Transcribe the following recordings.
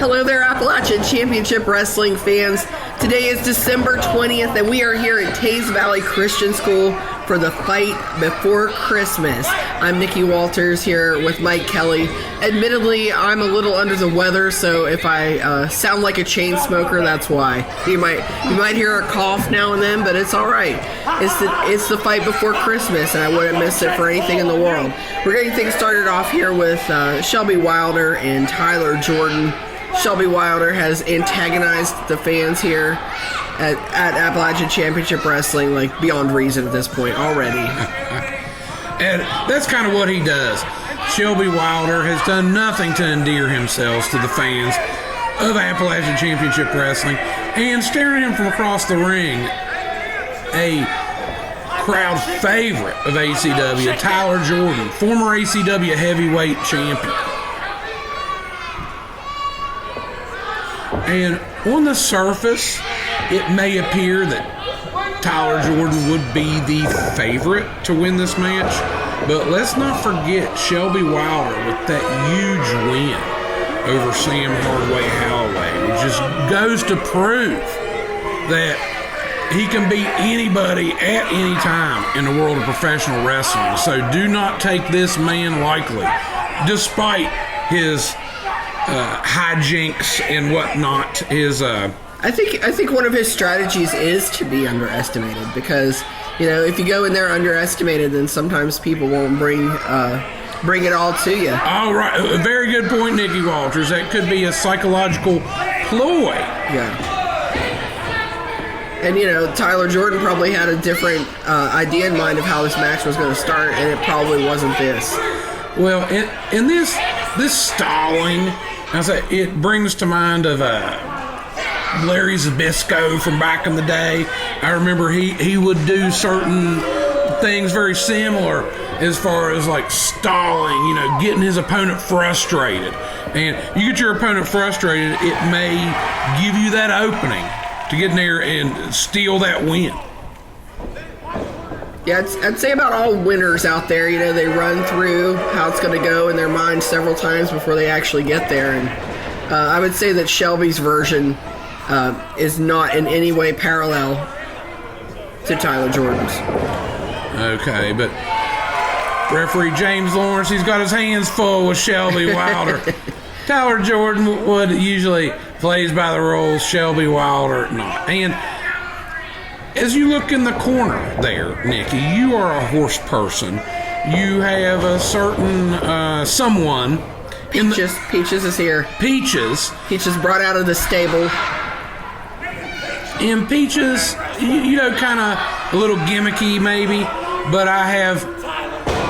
Hello there, Appalachian Championship Wrestling fans. Today is December 20th, and we are here at Teays Valley Christian School for the fight before Christmas. I'm Nikki Walters here with Mike Kelly. Admittedly, I'm a little under the weather, so if I sound like a chain smoker, that's why. You might hear a cough now and then, but it's all right. It's the fight before Christmas, and I wouldn't miss it for anything in the world. We're getting things started off here with Shelby Wylder and Tyler Jordan. Shelby Wylder has antagonized the fans here at Appalachian Championship Wrestling, like, beyond reason at this point already. And that's kind of what he does. Shelby Wylder has done nothing to endear himself to the fans of Appalachian Championship Wrestling. And staring at him from across the ring, a crowd favorite of ACW, Tyler Jordan, former ACW heavyweight champion. And on the surface, it may appear that Tyler Jordan would be the favorite to win this match, but let's not forget Shelby Wylder with that huge win over Sam Hardway Holloway, which just goes to prove that he can beat anybody at any time in the world of professional wrestling. So do not take this man lightly, despite his hijinks and whatnot. His I think one of his strategies is to be underestimated, because if you go in there underestimated, then sometimes people won't bring it all to you. All right, a very good point, Nikki Walters. That could be a psychological ploy. Yeah. And Tyler Jordan probably had a different idea in mind of how this match was going to start, and it probably wasn't this. Well, in this stalling, it brings to mind of Larry Zbyszko from back in the day. I remember he would do certain things very similar as far as like stalling, getting his opponent frustrated. And you get your opponent frustrated, it may give you that opening to get in there and steal that win. Yeah, I'd say about all winners out there, they run through how it's going to go in their mind several times before they actually get there. And I would say that Shelby's version is not in any way parallel to Tyler Jordan's. Okay, but referee James Lawrence, he's got his hands full with Shelby Wylder. Tyler Jordan would usually plays by the rules, Shelby Wylder not. And as you look in the corner there, Nikki, you are a horse person. You have a certain someone. Peaches is here. Peaches brought out of the stable. And Peaches, kind of a little gimmicky maybe, but I have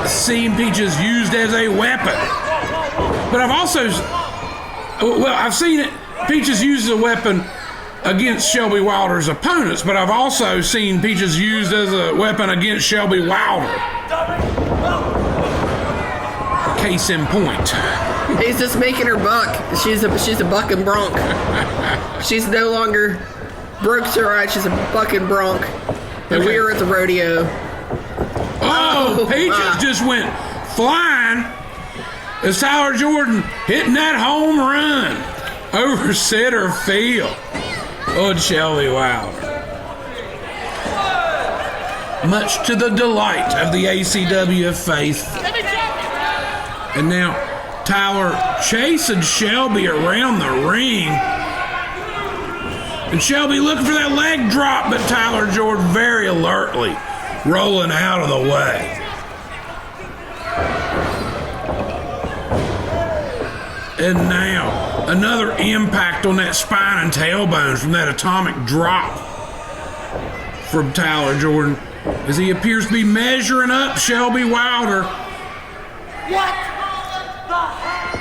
seen Peaches used as a weapon. But I've seen Peaches used as a weapon against Shelby Wylder's opponents, but I've also seen Peaches used as a weapon against Shelby Wylder. Case in point. He's just making her buck. She's a bucking bronc. She's no longer broke to ride. She's a bucking bronc. And we were at the rodeo. Oh, Peaches just went flying as Tyler Jordan hitting that home run over center field. Oh, Shelby Wylder. Much to the delight of the ACW faithful. And now Tyler chasing Shelby around the ring. And Shelby looking for that leg drop, but Tyler Jordan very alertly rolling out of the way. And now, another impact on that spine and tailbone from that atomic drop from Tyler Jordan as he appears to be measuring up Shelby Wylder. What the heck?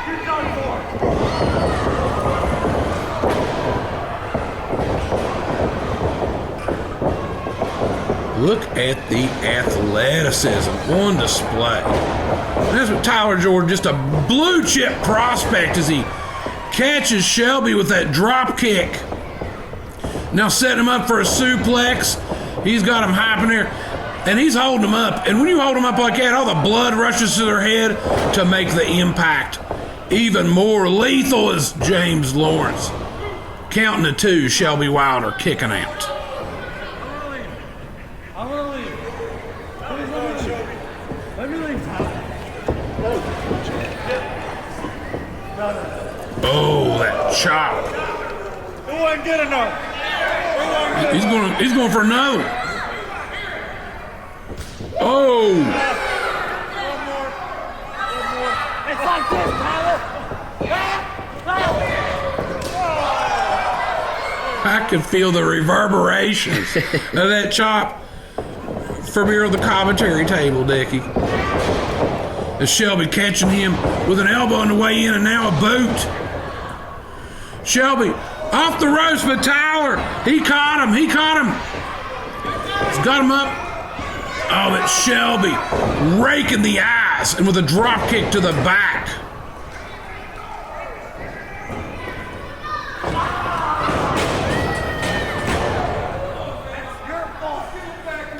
You're done for. Look at the athleticism on display. That's what Tyler Jordan, just a blue chip prospect as he catches Shelby with that drop kick. Now setting him up for a suplex. He's got him hyping there. And he's holding them up. And when you hold them up like that, all the blood rushes to their head to make the impact even more lethal as James Lawrence. Counting to 2, Shelby Wylder kicking out. I want to leave. Please let me leave, Tyler. Oh, that chop. It wasn't good enough. He's going for another one. Oh. One more. It's like this, Tyler. I can feel the reverberations of that chop from here on the commentary table, Dickie. As Shelby catching him with an elbow on the way in and now a boot. Shelby off the ropes, but Tyler, he caught him. He's got him up. Oh, but Shelby raking the eyes and with a drop kick to the back.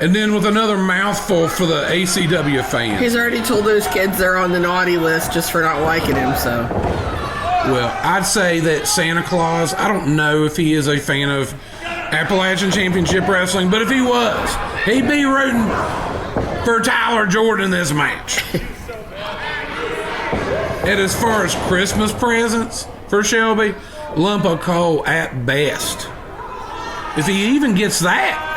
And then with another mouthful for the ACW fans. He's already told those kids they're on the naughty list just for not liking him, so. Well, I'd say that Santa Claus, I don't know if he is a fan of Appalachian Championship Wrestling, but if he was, he'd be rooting for Tyler Jordan in this match. And as far as Christmas presents for Shelby, lump of coal at best. If he even gets that.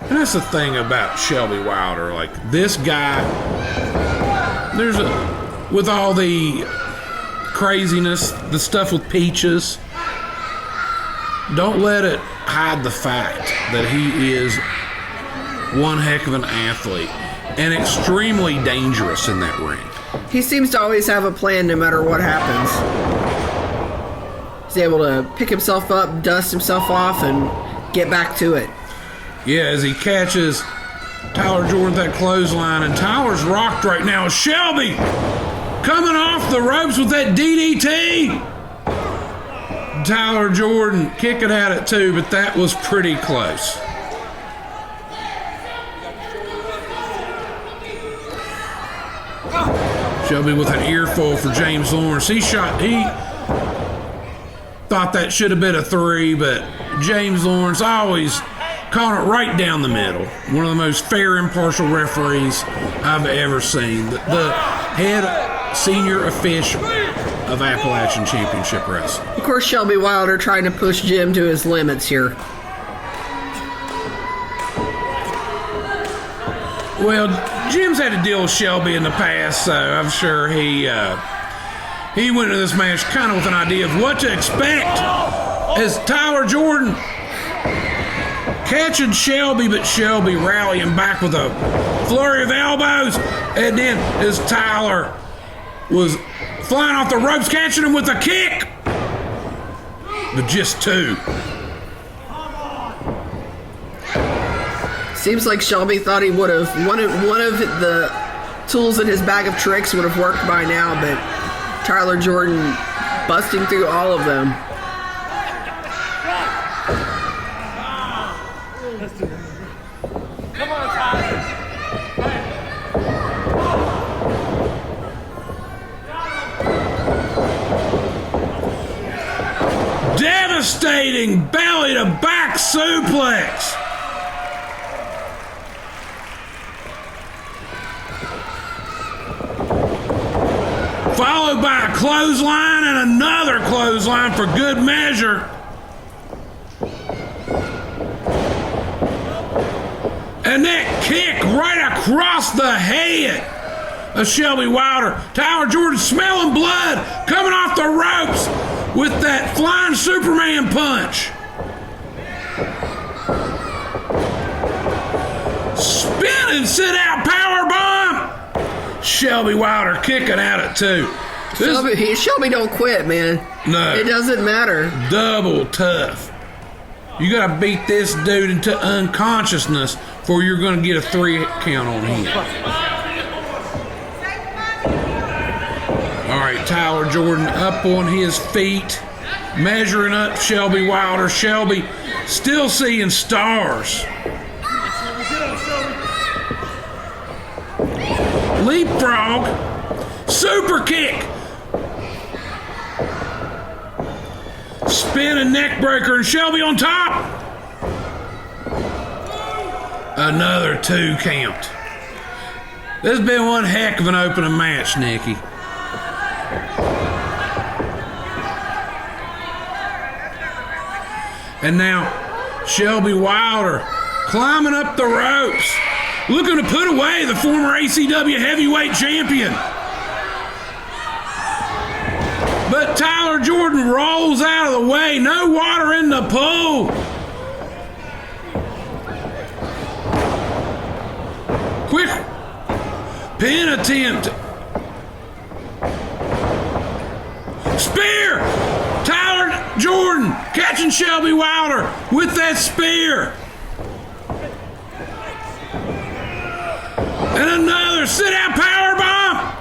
And that's the thing about Shelby Wylder. Like, this guy, with all the craziness, the stuff with Peaches, don't let it hide the fact that he is one heck of an athlete and extremely dangerous in that ring. He seems to always have a plan no matter what happens. He's able to pick himself up, dust himself off, and get back to it. Yeah, as he catches Tyler Jordan that clothesline, and Tyler's rocked right now. Shelby coming off the ropes with that DDT. Tyler Jordan kicking at it too, but that was pretty close. Shelby with an earful for James Lawrence. He thought that should have been a 3, but James Lawrence always caught it right down the middle. One of the most fair, impartial referees I've ever seen. The head senior official of Appalachian Championship Wrestling. Of course, Shelby Wylder trying to push Jim to his limits here. Well, Jim's had to deal with Shelby in the past, so I'm sure he went into this match kind of with an idea of what to expect as Tyler Jordan catching Shelby, but Shelby rallying back with a flurry of elbows. And then as Tyler was flying off the ropes, catching him with a kick. But just 2. Seems like Shelby thought he would have one of the tools in his bag of tricks would have worked by now, but Tyler Jordan busting through all of them. Come on, Tyler. Devastating belly to back suplex. Followed by a clothesline and another clothesline for good measure. And that kick right across the head of Shelby Wylder. Tyler Jordan smelling blood, coming off the ropes with that flying Superman punch. Spinning sit out power bomb. Shelby Wylder kicking at it too. Shelby don't quit, man. No. It doesn't matter. Double tough. You gotta beat this dude into unconsciousness before you're gonna get a 3 count on him. right, Tyler Jordan up on his feet, measuring up Shelby Wylder. Shelby still seeing stars. Leapfrog, super kick. Spin and neck breaker, and Shelby on top. Another 2 count. This has been one heck of an opening match, Nikki. And now, Shelby Wylder climbing up the ropes, looking to put away the former ACW heavyweight champion. But Tyler Jordan rolls out of the way. No water in the pool. Quick pin attempt. Spear! Tyler Jordan catching Shelby Wylder with that spear. And another sit-out powerbomb.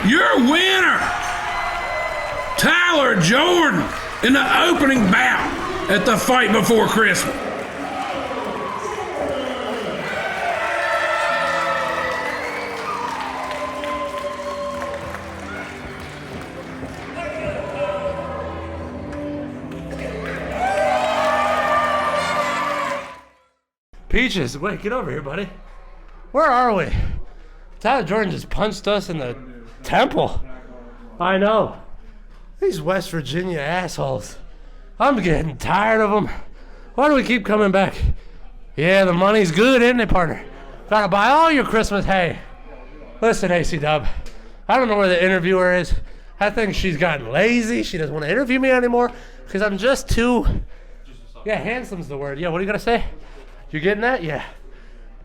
Your winner, Tyler Jordan, in the opening bout at the Fight Before Christmas. Peaches, wait, get over here, buddy. Where are we? Tyler Jordan just punched us in the temple. I know. These West Virginia assholes. I'm getting tired of them. Why do we keep coming back? Yeah, the money's good, isn't it, partner? Gotta buy all your Christmas hay. Listen, AC-Dub, I don't know where the interviewer is. I think she's gotten lazy. She doesn't want to interview me anymore because I'm just too... Yeah, handsome's the word. Yeah, what are you gonna say? You getting that? Yeah.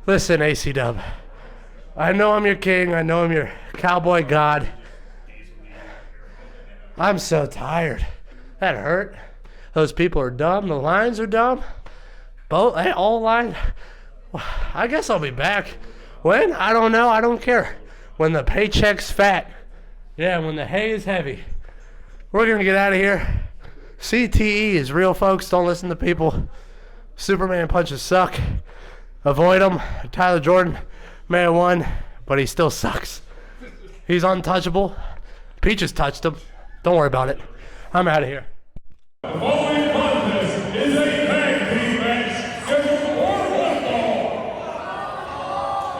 Listen, AC-Dub, I know I'm your king. I know I'm your cowboy god. I'm so tired. That hurt. Those people are dumb. The lines are dumb. Both, all lines. I guess I'll be back. When? I don't know. I don't care. When the paycheck's fat. Yeah, when the hay is heavy. We're going to get out of here. CTE is real, folks. Don't listen to people. Superman punches suck. Avoid them. Tyler Jordan may have won, but he still sucks. He's untouchable. Peaches touched him. Don't worry about it. I'm out of here. The following contest is a tag team match scheduled for one fall.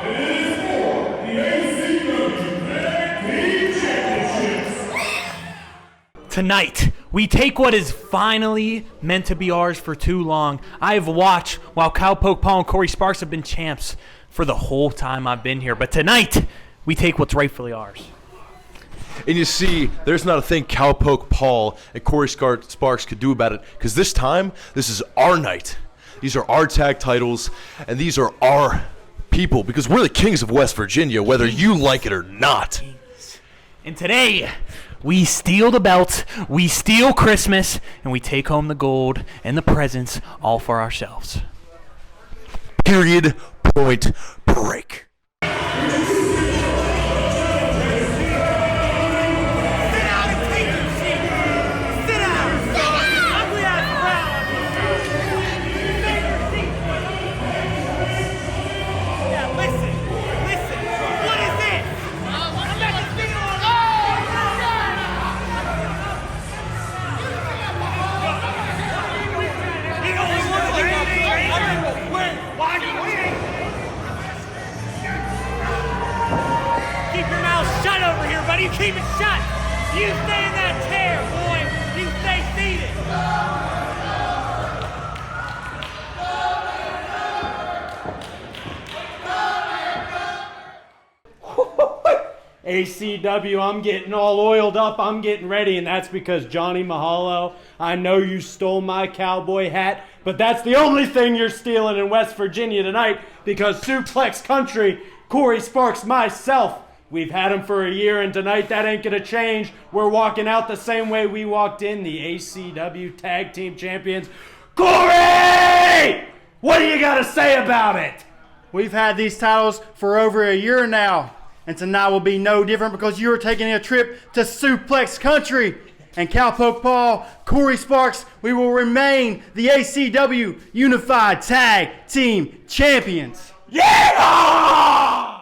It is for the ACW Tag Team Championships. Tonight, we take what is finally meant to be ours for too long. I have watched while Cowpoke, Paul, and Corey Sparks have been champs for the whole time I've been here. But tonight, we take what's rightfully ours. And you see, there's not a thing Cowpoke, Paul, and Corey Sparks could do about it, because this time, this is our night. These are our tag titles, and these are our people, because we're the kings of West Virginia, whether you like it or not. And today, we steal the belt, we steal Christmas, and we take home the gold and the presents all for ourselves. Period. Point. Break. You keep it shut. You stay in that chair, boy. You stay seated. ACW, I'm getting all oiled up. I'm getting ready, and that's because Johnny Mahalo, I know you stole my cowboy hat, but that's the only thing you're stealing in West Virginia tonight, because Suplex Country, Corey Sparks, myself, we've had him for a year, and tonight that ain't gonna change. We're walking out the same way we walked in, the ACW Tag Team Champions. Corey! What do you gotta say about it? We've had these titles for over a year now, And tonight will be no different because you are taking a trip to Suplex Country. And Cowpoke Paul, Corey Sparks, we will remain the ACW Unified Tag Team Champions. Yeah!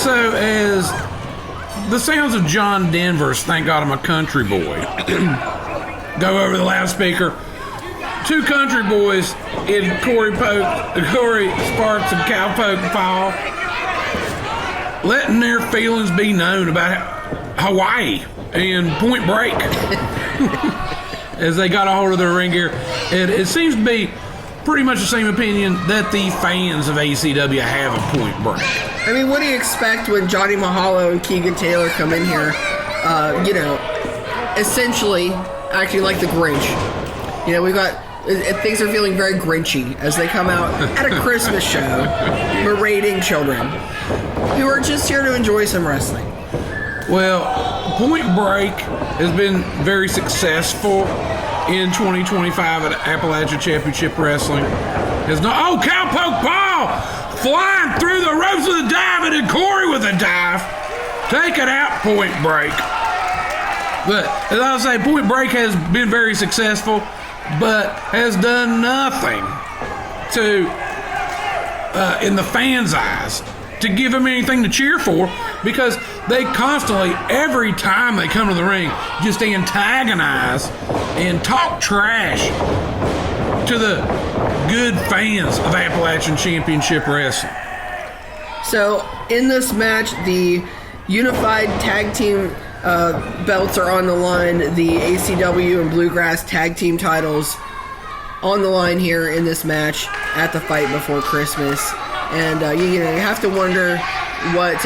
So, as the sounds of John Denver's "Thank God I'm a Country Boy" go over the loudspeaker, two country boys in Corey Sparks and Cowpoke Paul letting their feelings be known about Hawaii and Point Break as they got a hold of their ring gear. It seems to be pretty much the same opinion that the fans of ACW have of Point Break. I mean, what do you expect when Johnny Mahalo and Keegan Taylor come in here, essentially acting like the Grinch? We've got, things are feeling very Grinchy as they come out at a Christmas show, berating children who are just here to enjoy some wrestling. Well, Point Break has been very successful in 2025 at Appalachian Championship Wrestling. Cowpoke Paul flying through the ropes with a dive, and then Corey with a dive. Take it out, Point Break. But as I was saying, Point Break has been very successful, but has done nothing to, in the fans' eyes, to give them anything to cheer for, because they constantly, every time they come to the ring, just antagonize and talk trash to the good fans of Appalachian Championship Wrestling. So, in this match, the Unified Tag Team belts are on the line. The ACW and Bluegrass Tag Team titles on the line here in this match at the Fight Before Christmas. And, you have to wonder what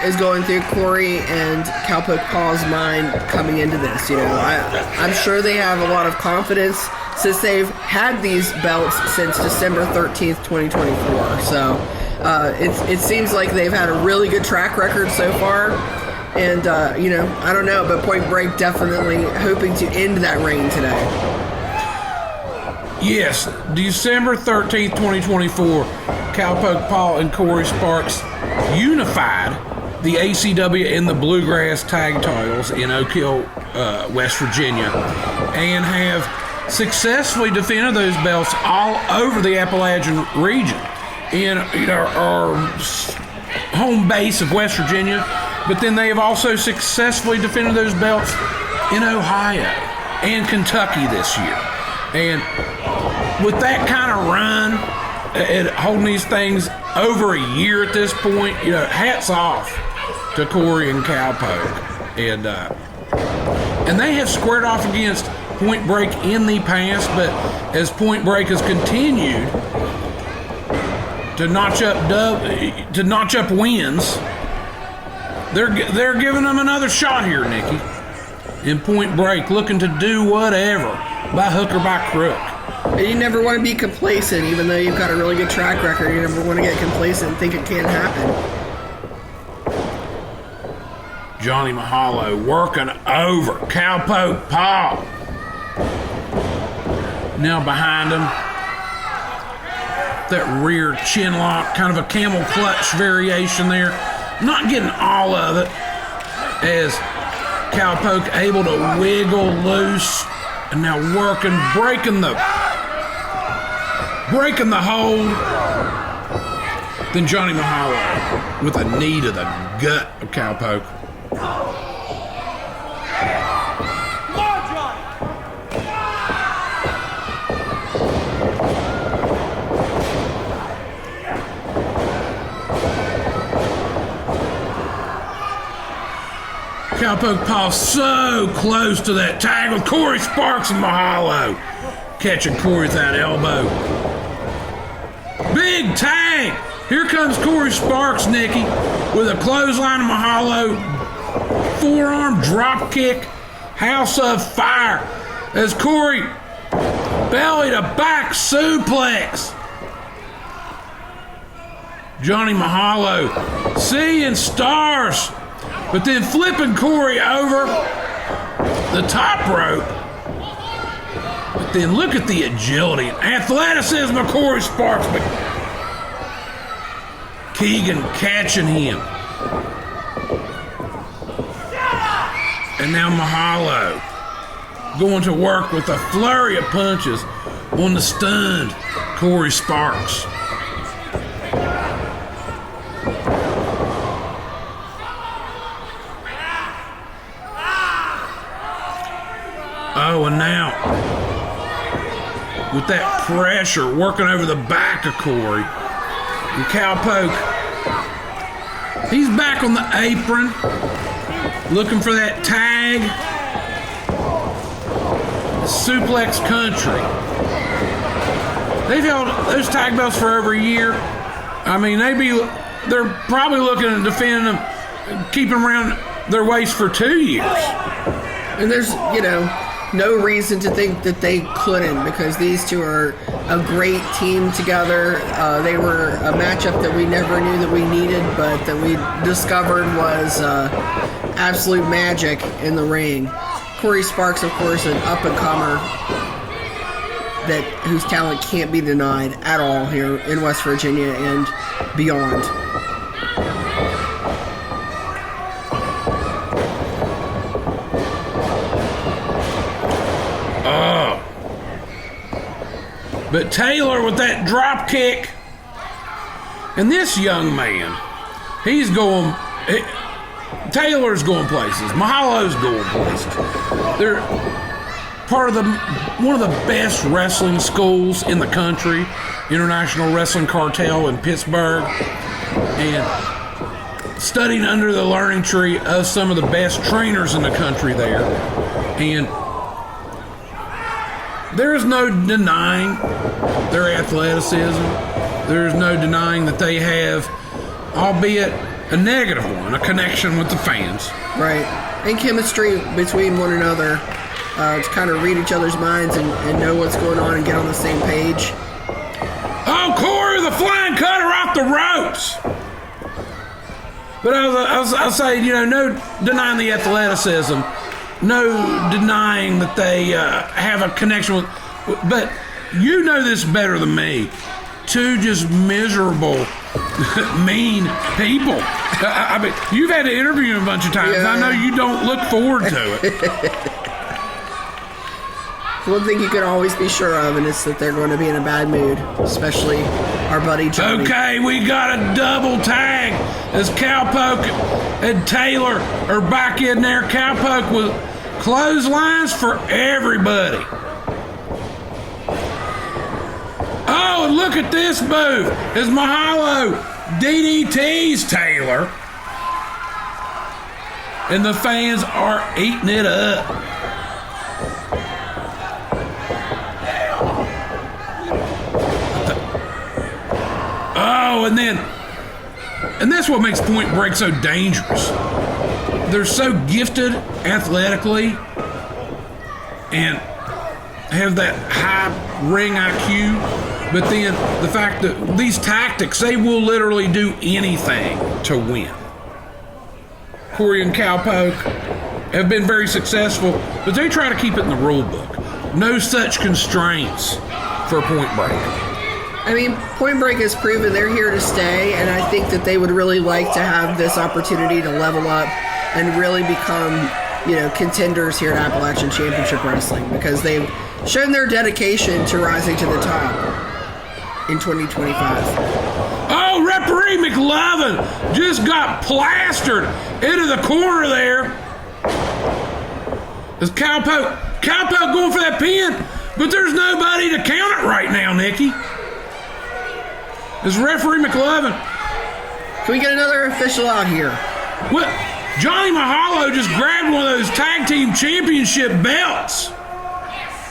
is going through Corey and Cowpoke Paul's mind coming into this. I'm sure they have a lot of confidence since they've had these belts since December 13th, 2024. So it seems like they've had a really good track record so far. And, I don't know, but Point Break definitely hoping to end that reign today. Yes, December 13th, 2024, Cowpoke Paul and Corey Sparks unified the ACW and the Bluegrass tag titles in Oak Hill, West Virginia, and have successfully defended those belts all over the Appalachian region in our home base of West Virginia, but then they have also successfully defended those belts in Ohio and Kentucky this year. And with that kind of run and holding these things over a year at this point, hats off to Corey and Cowpoke. And they have squared off against Point Break in the past, but as Point Break has continued to notch up wins, they're giving them another shot here, Nikki. And Point Break looking to do whatever, by hook or by crook. And you never want to be complacent, even though you've got a really good track record. You never want to get complacent and think it can't happen. Johnny Mahalo working over Cowpoke Paul. Now behind him, that rear chin lock, kind of a camel clutch variation there. Not getting all of it, as Cowpoke able to wiggle loose, and now breaking the hold. Then Johnny Mahalo with a knee to the gut of Cowpoke. Cowpoke Paul so close to that tag with Corey Sparks and Mahalo. Catching Corey with that elbow. Big tag! Here comes Corey Sparks, Nikki, with a clothesline of Mahalo. Forearm drop kick. House of Fire. As Corey belly to back suplex. Johnny Mahalo seeing stars. But then flipping Corey over the top rope. But then look at the agility and athleticism of Corey Sparks. But Keegan catching him. And now Mahalo going to work with a flurry of punches on the stunned Corey Sparks. Oh, and now, with that pressure working over the back of Corey, and Cowpoke, he's back on the apron, looking for that tag. Suplex Country. They've held those tag belts for over a year. I mean, they're probably looking at defending them, keeping them around their waist for 2 years. And there's, no reason to think that they couldn't, because these two are a great team together. They were a matchup that we never knew that we needed, but that we discovered was absolute magic in the ring. Corey Sparks, of course, an up-and-comer whose talent can't be denied at all here in West Virginia and beyond. But Taylor with that drop kick. And this young man, Taylor's going places. Mahalo's going places. They're part of one of the best wrestling schools in the country, International Wrestling Cartel in Pittsburgh. And studying under the learning tree of some of the best trainers in the country there. And there is no denying their athleticism. There is no denying that they have, albeit a negative one, a connection with the fans. Right. And chemistry between one another to kind of read each other's minds and know what's going on and get on the same page. Oh, Corey, the flying cutter off the ropes. But I'll say, no denying the athleticism. No denying that they have a connection with, but you know this better than me. Two just miserable, mean people. I mean, you've had to interview them a bunch of times. Yeah. I know you don't look forward to it. One thing you can always be sure of, and it's that they're going to be in a bad mood, especially our buddy Johnny. Okay, we got a double tag as Cowpoke and Taylor are back in there. Cowpoke with clotheslines for everybody. Oh, and look at this move as Mahalo DDTs Taylor. And the fans are eating it up. Oh, and that's what makes Point Break so dangerous. They're so gifted athletically and have that high ring IQ, but then the fact that these tactics, they will literally do anything to win. Corey and Cowpoke have been very successful, but they try to keep it in the rule book. No such constraints for Point Break. I mean, Point Break has proven they're here to stay, and I think that they would really like to have this opportunity to level up and really become contenders here at Appalachian Championship Wrestling, because they've shown their dedication to rising to the top in 2025. Oh, referee McLovin just got plastered into the corner there. Is Cowpoke going for that pin? But there's nobody to count it right now, Nikki. It's referee McLovin. Can we get another official out here? What? Johnny Mahalo just grabbed one of those tag team championship belts.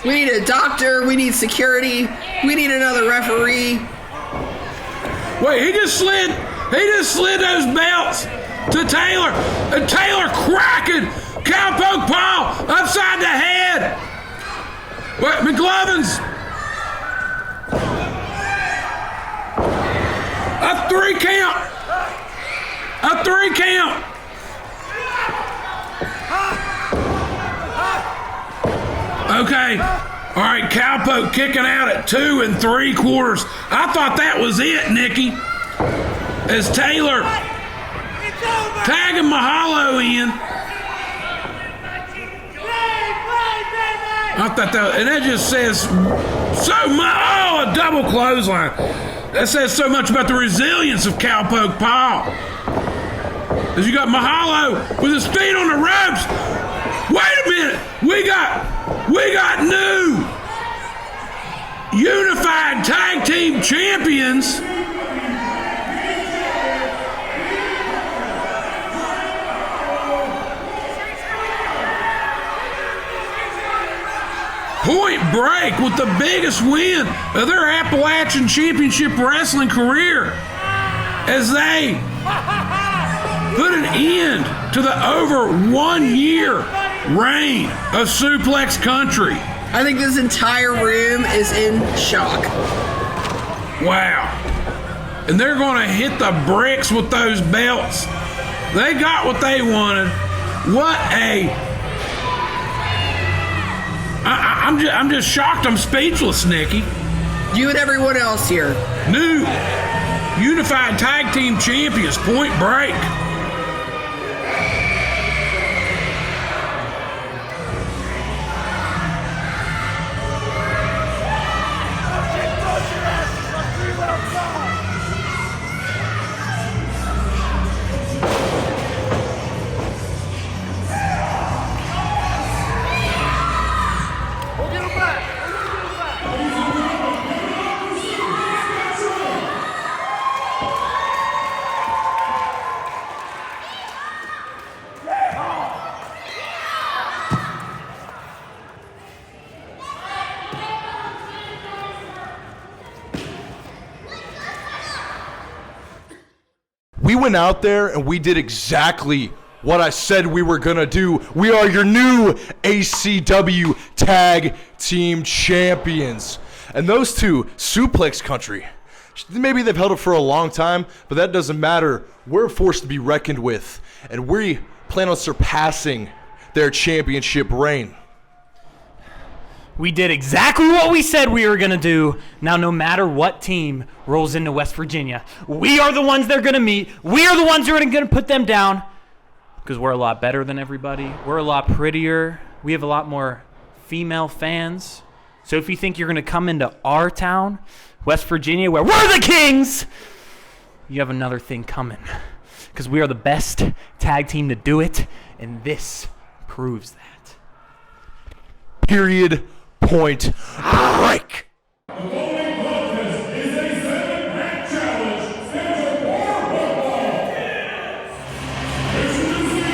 We need a doctor. We need security. We need another referee. Wait, he just slid those belts to Taylor. And Taylor cracking Cowpoke Paul upside the head. Wait, McLovin's. A 3 count. A 3 count. Okay. All right, Cowpoke kicking out at 2 3/4. I thought that was it, Nikki. As Taylor tagging Mahalo in. I thought that, and that just says so much. Oh, a double clothesline. That says so much about the resilience of Cowpoke Paul. As you got Mahalo with his feet on the ropes. Wait a minute. We got new unified tag team champions. Point Break with the biggest win of their Appalachian Championship Wrestling career as they put an end to the over 1 year reign of Suplex Country. I think this entire room is in shock. Wow. And they're going to hit the bricks with those belts. They got what they wanted. What a... I'm just shocked. I'm speechless, Nikki. You and everyone else here. New unified tag team champions, Point Break. We went out there and we did exactly what I said we were going to do. We are your new ACW Tag Team Champions. And those two, Suplex Country, maybe they've held it for a long time, but that doesn't matter. We're a force to be reckoned with, and we plan on surpassing their championship reign. We did exactly what we said we were going to do. Now, no matter what team rolls into West Virginia, we are the ones they're going to meet. We are the ones who are going to put them down because we're a lot better than everybody. We're a lot prettier. We have a lot more female fans. So if you think you're going to come into our town, West Virginia, where we're the kings, you have another thing coming because we are the best tag team to do it, and this proves that. Period. Point Break. The following contest is a 7-match challenge scheduled for football. This is the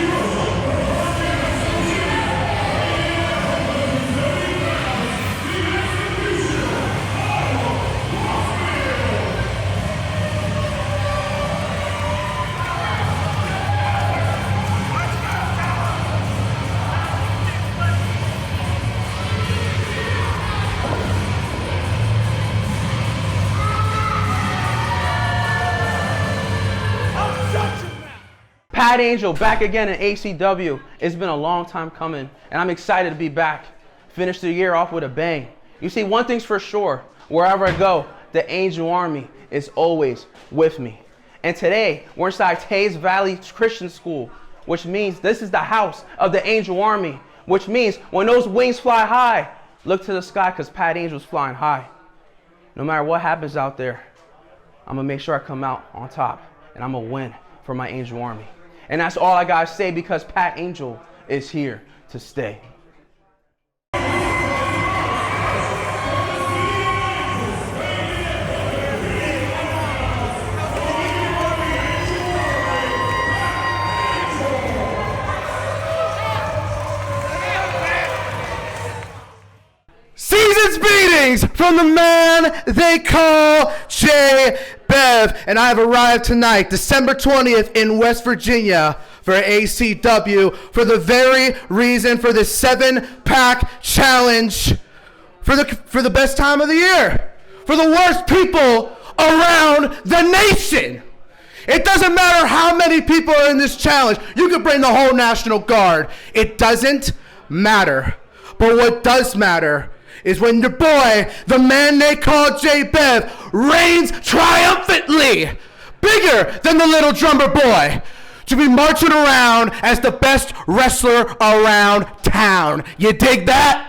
Pat Angel back again in ACW. It's been a long time coming, and I'm excited to be back. Finish the year off with a bang. You see, one thing's for sure. Wherever I go, the Angel Army is always with me. And today, we're inside Teays Valley Christian School which means this is the house of the Angel Army, which means when those wings fly high, look to the sky because Pat Angel's flying high. No matter what happens out there, I'm going to make sure I come out on top, and I'm going to win for my Angel Army. And that's all I got to say because Pat Angel is here to stay. Season's beatings from the man they call J. Bev. And I've arrived tonight, December 20th in West Virginia for ACW for the very reason for the 7-pack challenge for the best time of the year, for the worst people around the nation. It doesn't matter how many people are in this challenge. You could bring the whole National Guard. It doesn't matter. But what does matter is when your boy, the man they call J. Bev, reigns triumphantly, bigger than the little drummer boy, to be marching around as the best wrestler around town. You dig that?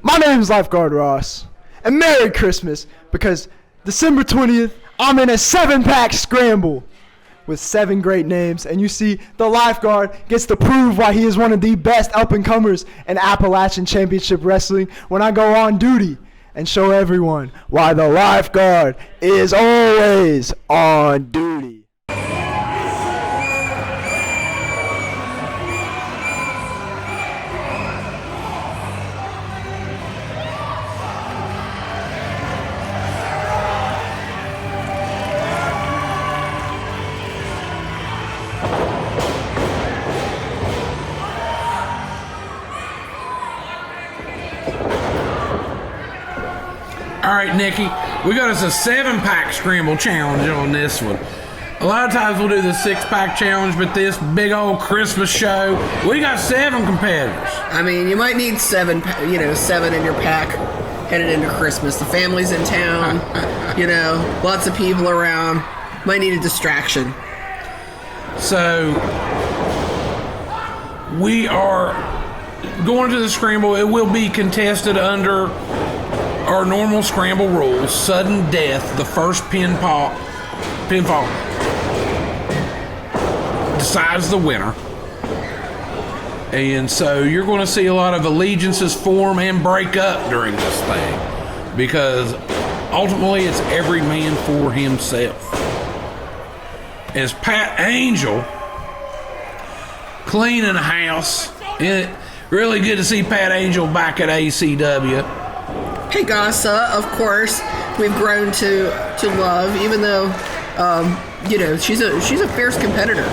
My name's Lifeguard Ross, and Merry Christmas, because December 20th, I'm in a 7-pack scramble with 7 great names, and you see, the Lifeguard gets to prove why he is one of the best up-and-comers in Appalachian Championship Wrestling when I go on duty and show everyone why the Lifeguard is always on duty. All right, Nikki, we got us a 7-pack scramble challenge on this one. A lot of times we'll do the 6-pack challenge, but this big old Christmas show, we got 7 competitors. I mean, you might need 7 in your pack headed into Christmas. The family's in town, lots of people around. Might need a distraction. So we are going to the scramble. It will be contested under our normal scramble rules. Sudden death, the first pinfall decides the winner. And so you're going to see a lot of allegiances form and break up during this thing, because ultimately it's every man for himself. As Pat Angel cleaning the house, and really good to see Pat Angel back at ACW. Pegasa, of course, we've grown to love, even though she's a fierce competitor.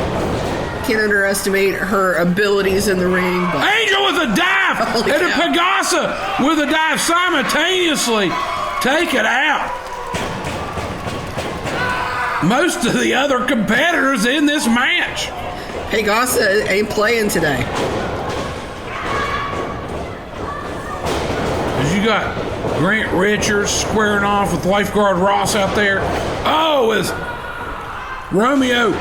Can't underestimate her abilities in the ring. But Angel with a dive and a Pegasa with a dive simultaneously. Take it out. Most of the other competitors in this match. Pegasa ain't playing today. As you got Grant Richards squaring off with Lifeguard Ross out there. Oh, as Romeo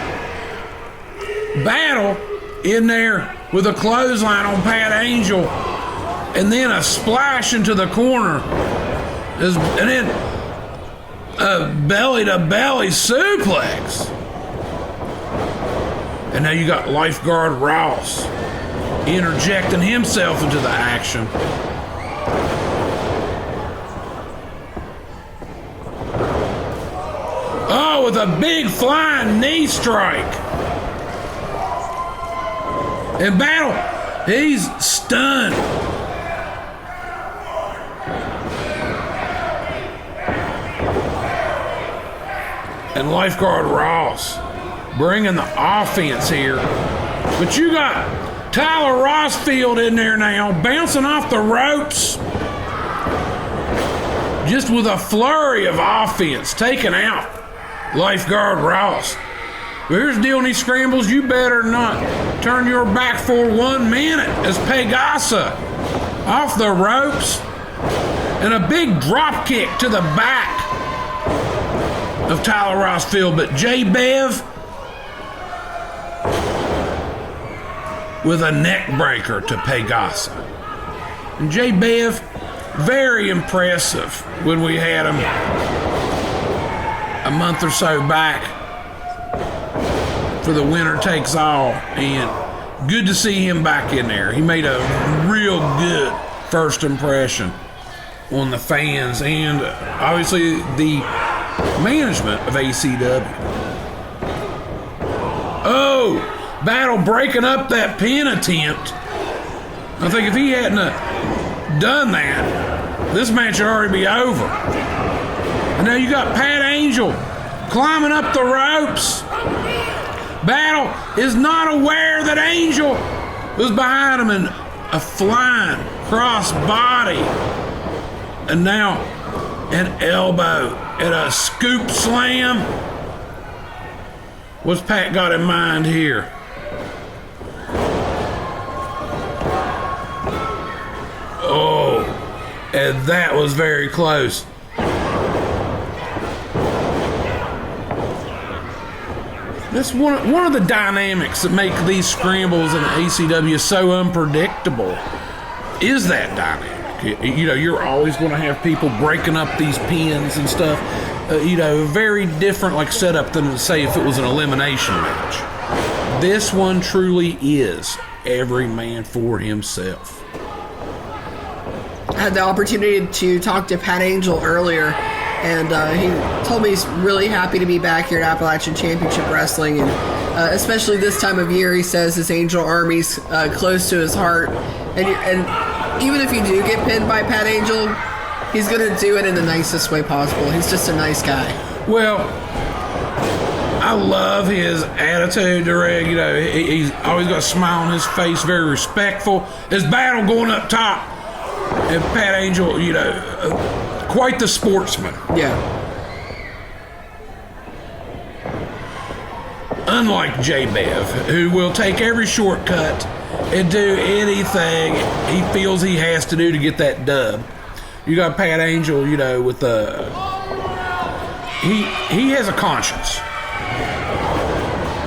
battle in there with a clothesline on Pat Angel, and then a splash into the corner, and then a belly-to-belly suplex. And now you got Lifeguard Ross interjecting himself into the action. Oh, with a big flying knee strike. And Battle, he's stunned. And Lifeguard Ross bringing the offense here. But you got Tyler Rosfield in there now, bouncing off the ropes. Just with a flurry of offense, taking out Lifeguard Ross. But here's the deal in these scrambles, you better not turn your back for 1 minute as Pegasa off the ropes. And a big drop kick to the back of Tyler Rosfield. But J-Bev with a neck breaker to Pegasa. And J-Bev, very impressive when we had him a month or so back for the Winner Takes All, and good to see him back in there. He made a real good first impression on the fans and obviously the management of ACW. Oh, Battle breaking up that pin attempt. I think if he hadn't done that, this match would already be over. And now you got Pat Angel climbing up the ropes. Battle is not aware that Angel was behind him in a flying cross body. And now an elbow and a scoop slam. What's Pat got in mind here? Oh, and that was very close. That's one of the dynamics that make these scrambles in the ACW so unpredictable, is that dynamic. You know, you're always going to have people breaking up these pins and stuff. Very different like setup than, say, if it was an elimination match. This one truly is every man for himself. I had the opportunity to talk to Pat Angel earlier, and he told me he's really happy to be back here at Appalachian Championship Wrestling, and especially this time of year, he says his Angel Army's close to his heart, and even if you do get pinned by Pat Angel, he's going to do it in the nicest way possible. He's just a nice guy. Well, I love his attitude. He's always got a smile on his face, very respectful. His Battle going up top. And Pat Angel, quite the sportsman. Yeah. Unlike J-Bev, who will take every shortcut and do anything he feels he has to do to get that dub. You got Pat Angel, with he has a conscience.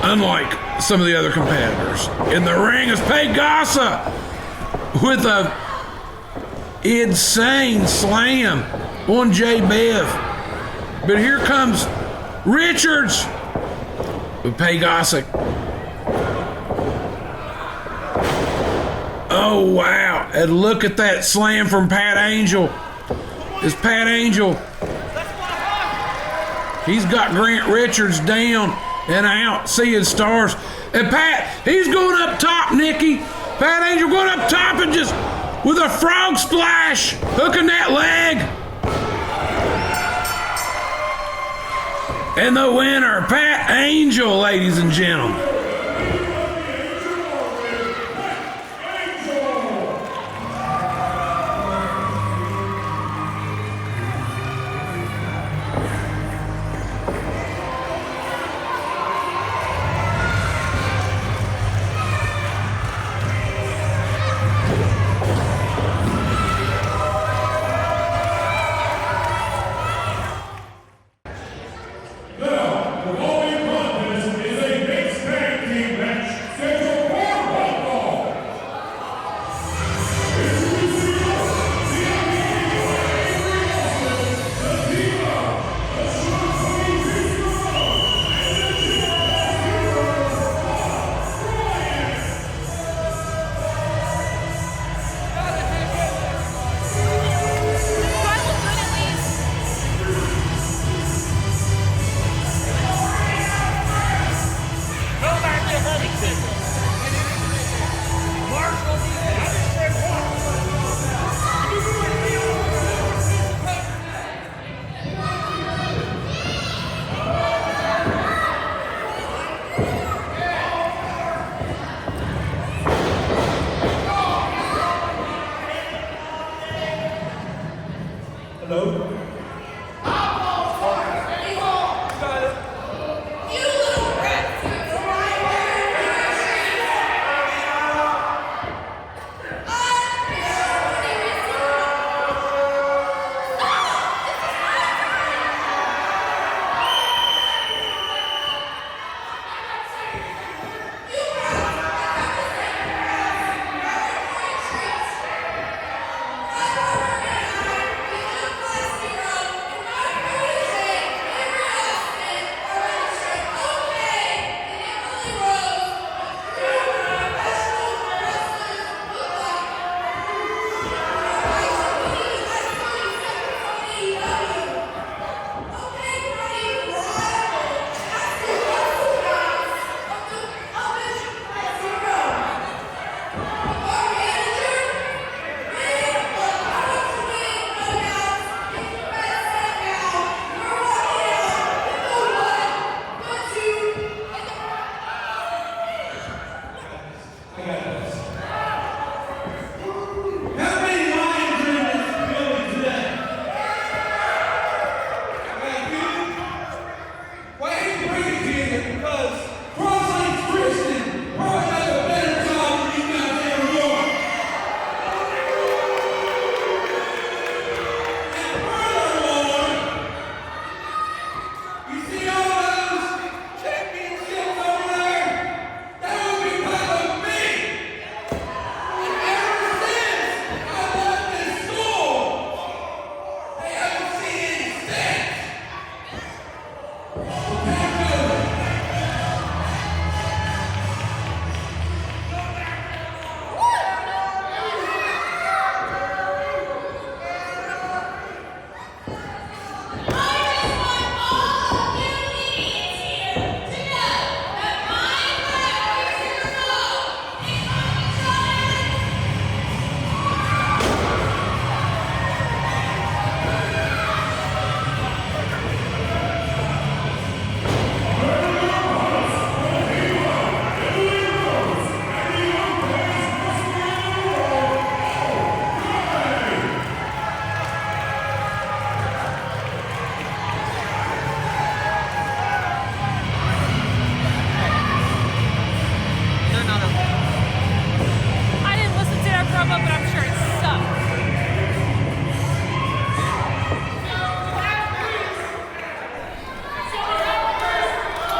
Unlike some of the other competitors. In the ring is Pegasa with a insane slam on J-Bev. But here comes Richards with Pegasa. Oh, wow. And look at that slam from Pat Angel. It's Pat Angel. He's got Grant Richards down and out, seeing stars. And Pat, he's going up top, Nikki. Pat Angel going up top and just with a frog splash, hooking that leg. And the winner, Pat Angel, ladies and gentlemen.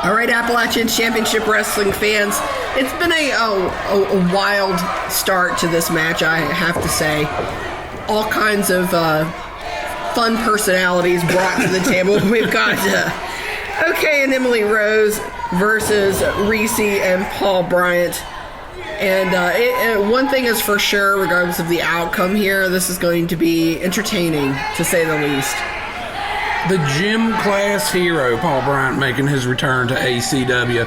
All right, Appalachian Championship Wrestling fans, it's been a wild start to this match, I have to say. All kinds of fun personalities brought to the table. We've got OK and Emily Rose versus Reese and Paul Bryant. And one thing is for sure, regardless of the outcome here, this is going to be entertaining, to say the least. The gym class hero, Paul Bryant, making his return to ACW,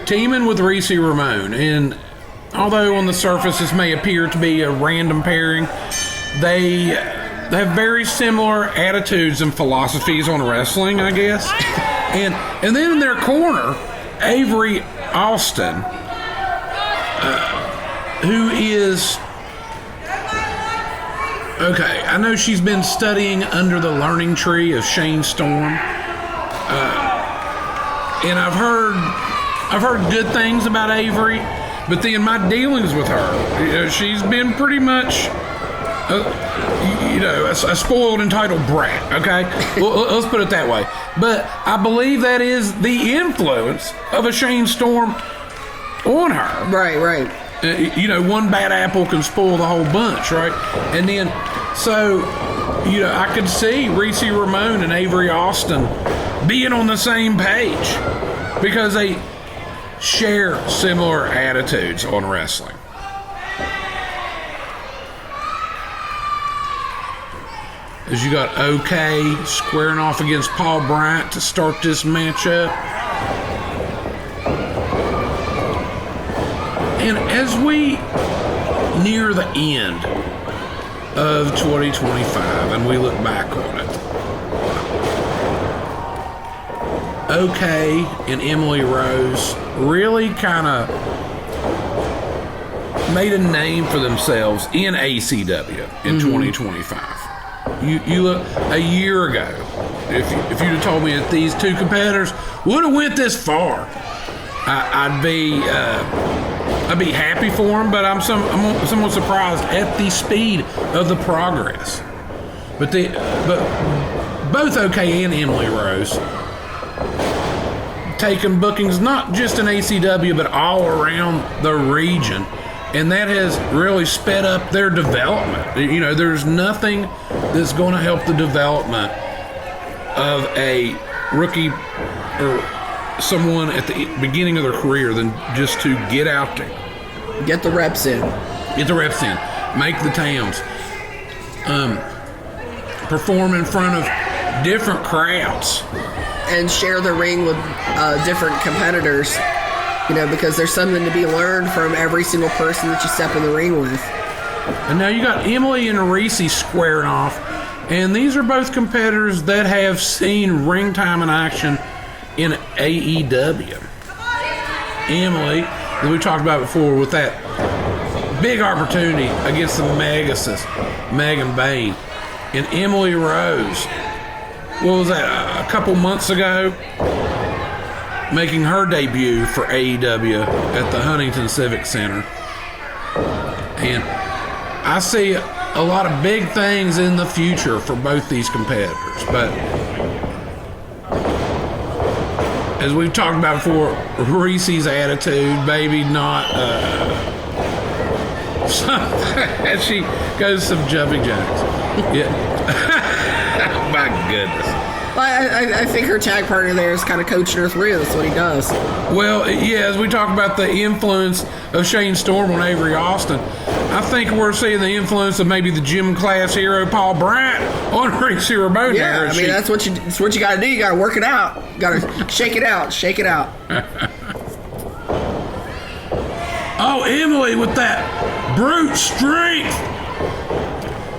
teaming with Reese Ramone. And although on the surface this may appear to be a random pairing, they have very similar attitudes and philosophies on wrestling, I guess. And then in their corner, Avery Austin, who is... Okay, I know she's been studying under the learning tree of Shane Storm, and I've heard good things about Avery, but then my dealings with her, she's been pretty much, a spoiled, entitled brat. Okay, well, let's put it that way. But I believe that is the influence of a Shane Storm on her. Right. One bad apple can spoil the whole bunch, right? And then, so, I could see Reese Ramone and Avery Austin being on the same page because they share similar attitudes on wrestling. As you got OK squaring off against Paul Bryant to start this matchup. And as we near the end of 2025 and we look back on it, OK and Emily Rose really kind of made a name for themselves in ACW in 2025. You look a year ago, if you'd have told me that these two competitors would have went this far, I'd be happy for them, but I'm somewhat surprised at the speed of the progress. But both OK and Emily Rose taking bookings not just in ACW but all around the region, and that has really sped up their development. There's nothing that's going to help the development of a rookie or someone at the beginning of their career than just to get out there. Get the reps in. Make the towns. Perform in front of different crowds. And share the ring with different competitors. Because there's something to be learned from every single person that you step in the ring with. And now you got Emily and Reese squaring off. And these are both competitors that have seen ring time in action in AEW. Emily, that we talked about before, with that big opportunity against the Megasis, Megan Bain, and Emily Rose, what was that, a couple months ago, making her debut for AEW at the Huntington Civic Center. And I see a lot of big things in the future for both these competitors, but as we've talked about before, Reese's attitude, maybe not, as she goes some jumping jacks. Yeah. My goodness. I think her tag partner there is kind of coaching her through. That's what he does. Well, yeah, as we talk about the influence of Shane Storm on Avery Austin, I think we're seeing the influence of maybe the gym class hero Paul Bryant on Reese Ramone. Yeah, that's what you got to do. You got to work it out. You got to shake it out. Oh, Emily with that brute strength,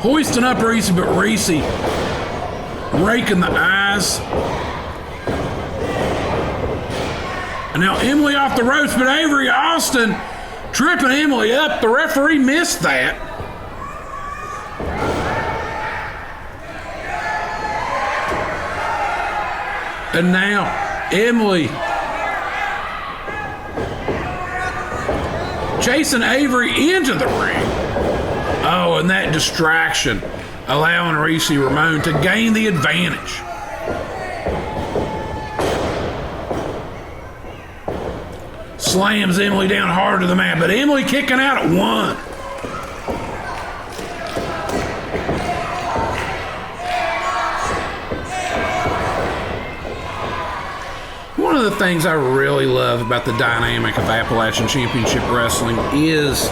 hoisting up Reese, but Reese raking the eyes. And now Emily off the ropes, but Avery Austin tripping Emily up. The referee missed that. And now Emily chasing Avery into the ring. Oh, and that distraction allowing Reese Ramone to gain the advantage. slams Emily down hard to the mat, but Emily kicking out at 1. One of the things I really love about the dynamic of Appalachian Championship Wrestling is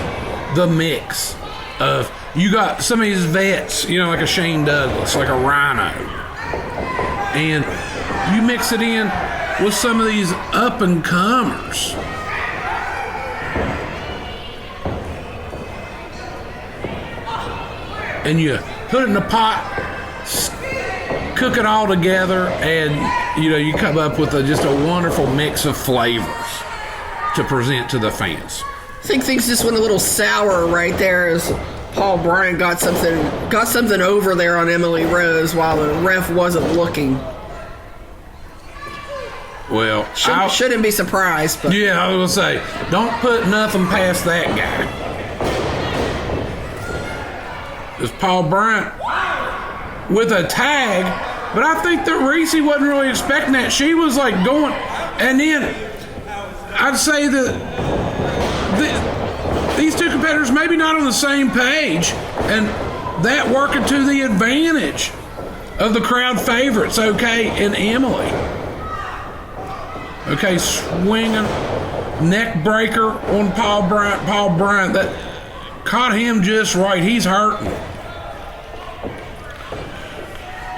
the mix of, you got some of these vets, you know, like a Shane Douglas, like a Rhino, and you mix it in with some of these up-and-comers. And you put it in a pot, cook it all together, and you know, you come up with just a wonderful mix of flavors to present to the fans. I think things just went a little sour right there as Paul Bryant got something over there on Emily Rose while the ref wasn't looking. Well, shouldn't be surprised, but yeah, I was gonna say, don't put nothing past that guy. It's Paul Bryant with a tag, but I think that Reese wasn't really expecting that. She was like going, and then I'd say that these two competitors maybe not on the same page, and that working to the advantage of the crowd favorites, okay, and Emily. Okay, swinging neck breaker on Paul Bryant. Paul Bryant, that caught him just right. He's hurting.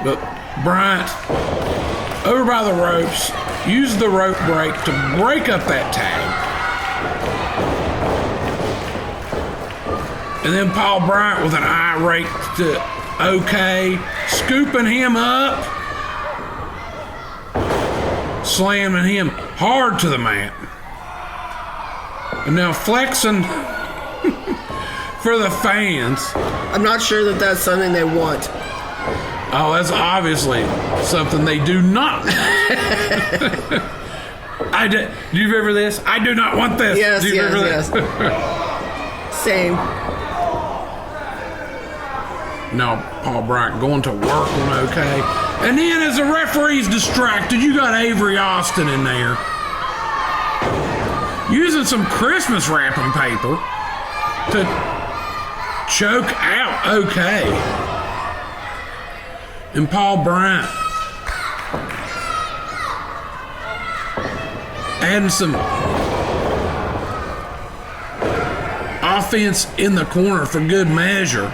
But Bryant, over by the ropes, used the rope break to break up that tag. And then Paul Bryant with an eye rake to okay, scooping him up, slamming him hard to the mat. And now flexing for the fans. I'm not sure that that's something they want. Oh, that's obviously something they do not. Do you remember this? I do not want this. Yes, do you remember yes. Same. No, Paul Bryant going to work on okay. And then as the referee's distracted, you got Avery Austin in there using some Christmas wrapping paper to choke out okay. And Paul Bryant adding some offense in the corner for good measure.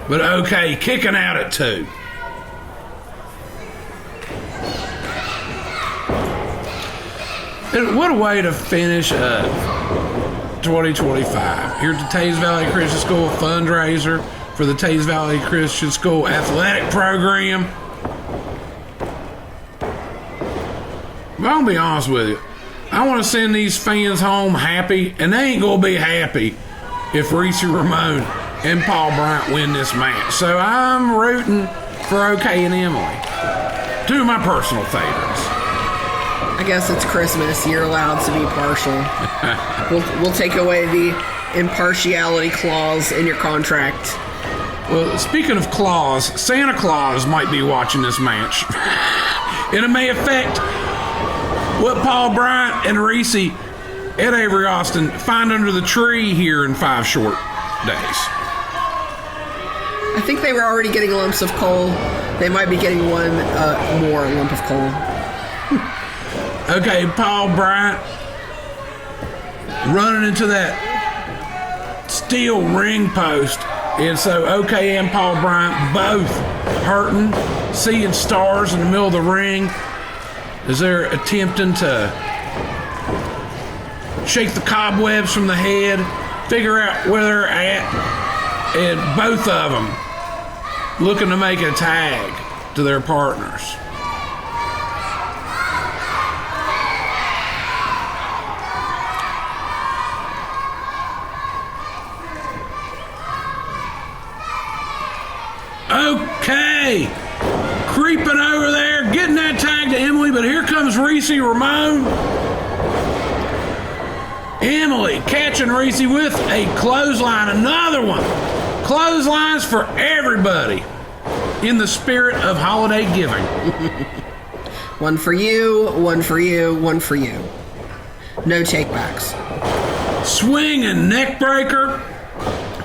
But okay, kicking out at 2. And what a way to finish up 2025. Here at the Teays Valley Christian School fundraiser for the Teays Valley Christian School athletic program. But I'll be honest with you. I want to send these fans home happy, and they ain't going to be happy if Reese Ramone and Paul Bryant win this match. So I'm rooting for OK and Emily. Two of my personal favorites. I guess it's Christmas. You're allowed to be partial. We'll take away the impartiality clause in your contract. Well, speaking of clause, Santa Claus might be watching this match. And it may affect what Paul Bryant and Reese at Avery Austin find under the tree here in 5 short days. I think they were already getting lumps of coal. They might be getting one more lump of coal. Okay, Paul Bryant running into that steel ring post. And so OK and Paul Bryant both hurting, seeing stars in the middle of the ring as they're attempting to shake the cobwebs from the head, figure out where they're at, and both of them looking to make a tag to their partners. Okay, creeping over there, getting that tag to Emily, but here comes Reese Ramone. Emily catching Reese with a clothesline, another one. Clotheslines for everybody in the spirit of holiday giving. One for you, one for you, one for you. No takebacks. Swinging neck breaker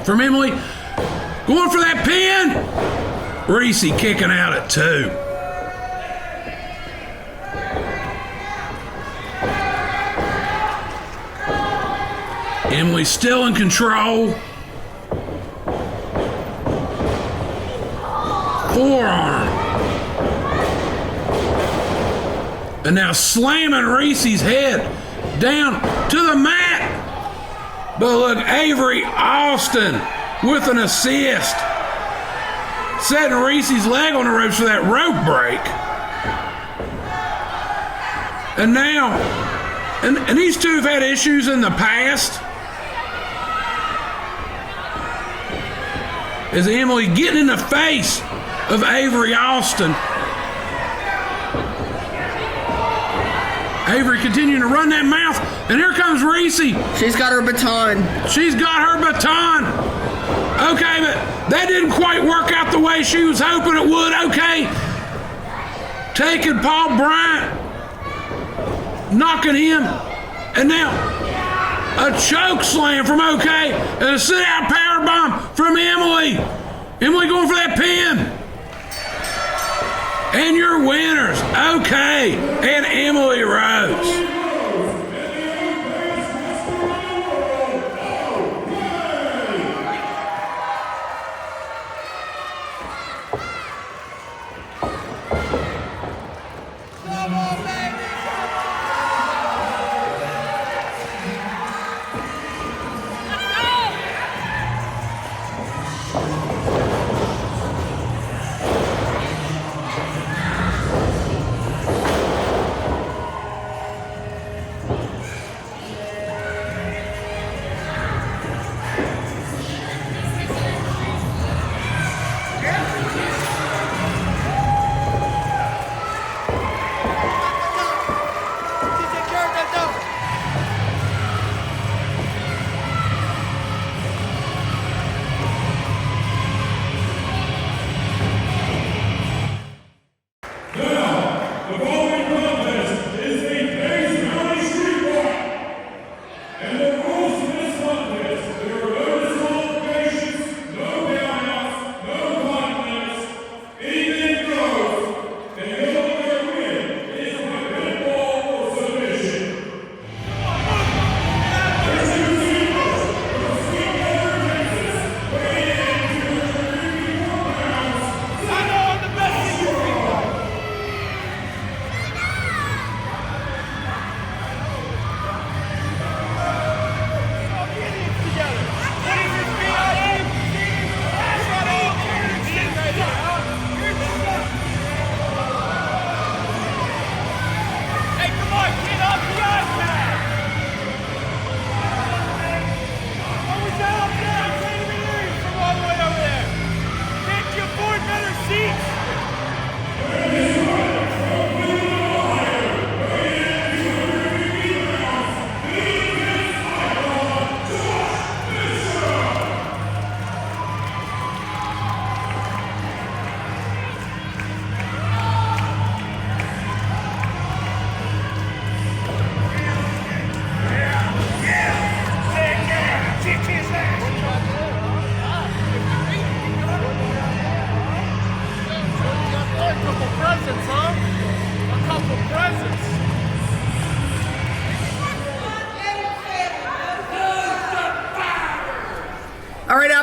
from Emily. Going for that pin. Reese kicking out at 2. Emily still in control. Forearm. And now slamming Reese's head down to the mat. But look, Avery Austin with an assist. Setting Reese's leg on the ropes for that rope break. And now, and these two have had issues in the past. As Emily getting in the face of Avery Austin. Avery continuing to run that mouth, and here comes Reese. She's got her baton. She's got her baton. Okay, but that didn't quite work out the way she was hoping it would. Okay. Taking Paul Bryant. Knocking him. And now a choke slam from OK. And a sit-out powerbomb from Emily. Emily going for that pin. And your winners, OK, and Emily Rose.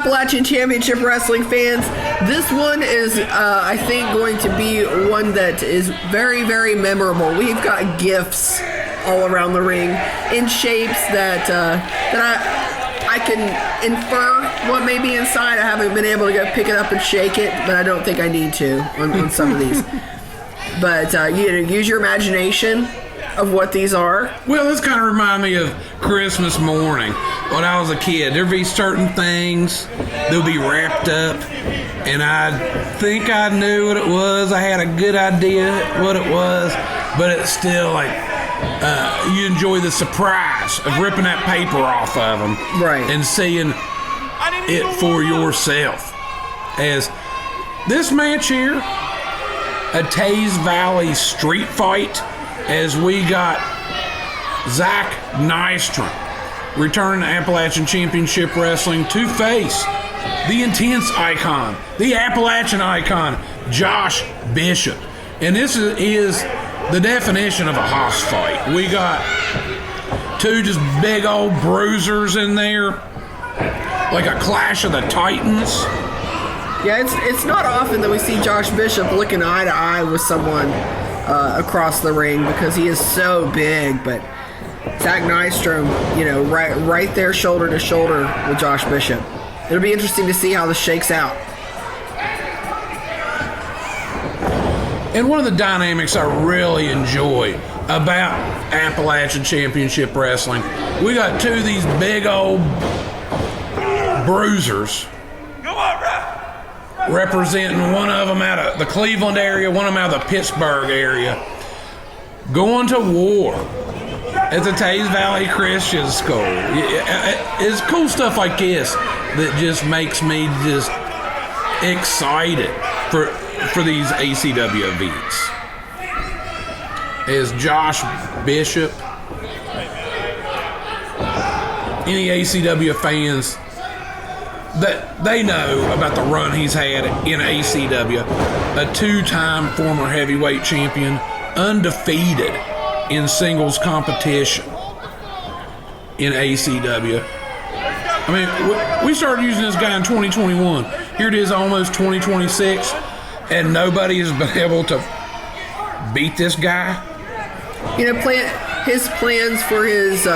Appalachian Championship Wrestling fans, this one is, I think, going to be one that is very, very memorable. We've got gifts all around the ring in shapes that I can infer what may be inside. I haven't been able to go pick it up and shake it, but I don't think I need to on some of these. But use your imagination of what these are. Well, this kind of remind me of Christmas morning when I was a kid. There'd be certain things they'll be wrapped up, and I think I knew what it was. I had a good idea what it was, but it's still like you enjoy the surprise of ripping that paper off of them, right, and seeing it for yourself. As this match here a Teays Valley street fight as we got Zach Nystrom returning to Appalachian Championship Wrestling to face the intense icon, the Appalachian icon, Josh Bishop. And this is the definition of a hoss fight. We got two just big old bruisers in there, like a clash of the Titans. Yeah, it's not often that we see Josh Bishop looking eye to eye with someone across the ring because he is so big. But Zach Nystrom, right there, shoulder to shoulder with Josh Bishop. It'll be interesting to see how this shakes out. And one of the dynamics I really enjoy about Appalachian Championship Wrestling, we got two of these big old bruisers representing, one of them out of the Cleveland area, one of them out of the Pittsburgh area, going to war at the Teays Valley Christian School. It's cool stuff like this that just makes me just excited for these ACW events. As Josh Bishop, any ACW fans, that they know about the run he's had in ACW, a two-time former heavyweight champion, undefeated in singles competition in ACW. I mean, we started using this guy in 2021. Here it is, almost 2026, and nobody has been able to beat this guy. His plans for his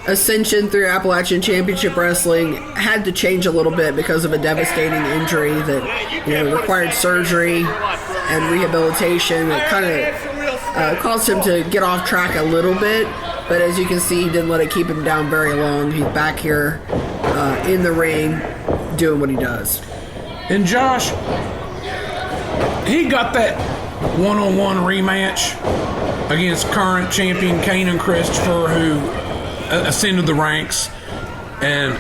ascension through Appalachian Championship Wrestling had to change a little bit because of a devastating injury that required surgery and rehabilitation. It kind of caused him to get off track a little bit, but as you can see, he didn't let it keep him down very long. He's back here in the ring doing what he does. And Josh, he got that one-on-one rematch against current champion Canaan Christopher, who ascended the ranks and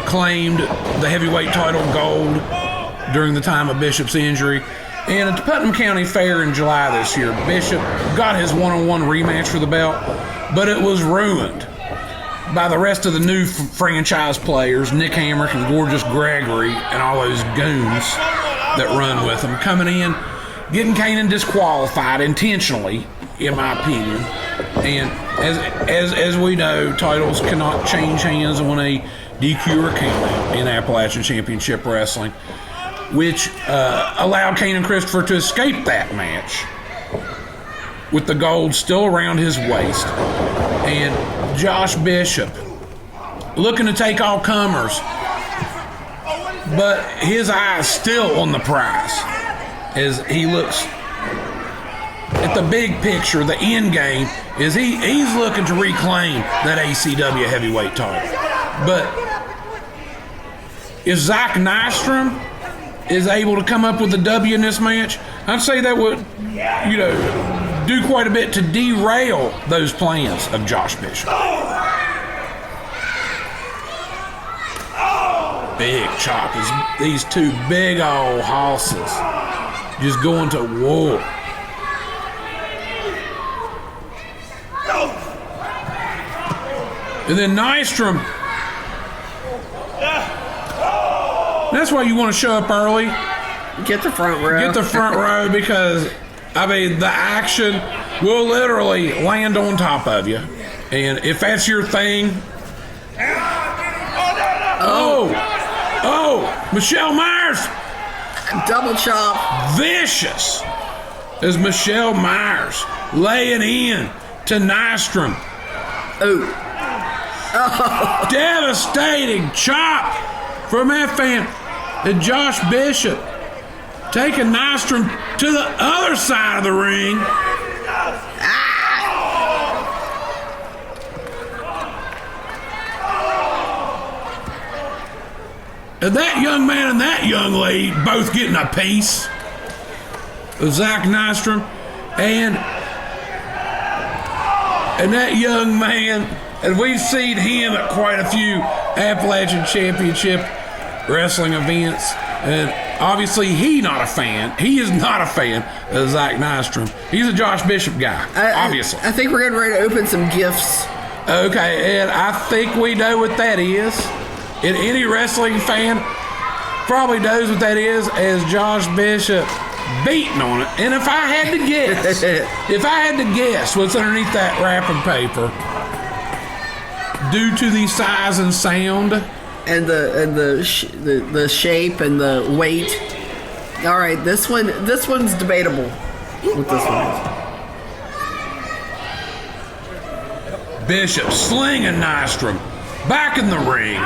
claimed the heavyweight title gold during the time of Bishop's injury. And at the Putnam County Fair in July this year, Bishop got his one-on-one rematch for the belt, but it was ruined by the rest of the new franchise players, Nick Hamrick and Gorgeous Gregory and all those goons that run with him, coming in, getting Canaan disqualified intentionally, in my opinion. And as we know, titles cannot change hands on a DQ or count in Appalachian Championship Wrestling, which allowed Canaan Christopher to escape that match with the gold still around his waist. And Josh Bishop looking to take all comers, but his eyes still on the prize as he looks at the big picture. The end game is he's looking to reclaim that ACW heavyweight title. But if Zach Nystrom is able to come up with a W in this match, I'd say that would, do quite a bit to derail those plans of Josh Bishop. Big chop is these two big old hosses just going to war. And then Nystrom, that's why you want to show up early. Get the front row. Get the front row because, the action will literally land on top of you. And if that's your thing. Oh, Michelle Myers. Double chop. Vicious as Michelle Myers laying in to Nystrom. Oh. Devastating chop from that fan. And Josh Bishop taking Nystrom to the other side of the ring. And that young man and that young lady both getting a piece of Zach Nystrom. And that young man, and we've seen him at quite a few Appalachian Championship Wrestling events, and Obviously, he is not a fan of Zach Nystrom. He's a Josh Bishop guy, obviously. I think we're getting ready to open some gifts. Okay, and I think we know what that is. And any wrestling fan probably knows what that is as Josh Bishop beating on it. And if I had to guess, what's underneath that wrapping paper, due to the size and sound and the shape and the weight. All right, this one's debatable. What this one is. Bishop slinging Nystrom back in the ring.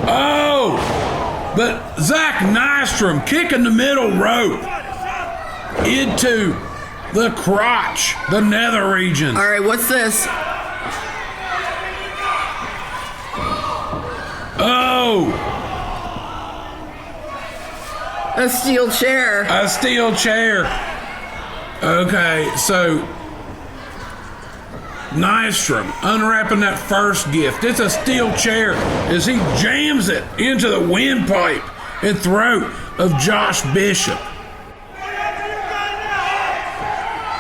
Oh, but Zach Nystrom kicking the middle rope into the crotch, the nether region. All right, what's this? Oh, a steel chair. A steel chair. Okay, so Nystrom unwrapping that first gift. It's a steel chair as he jams it into the windpipe and throat of Josh Bishop.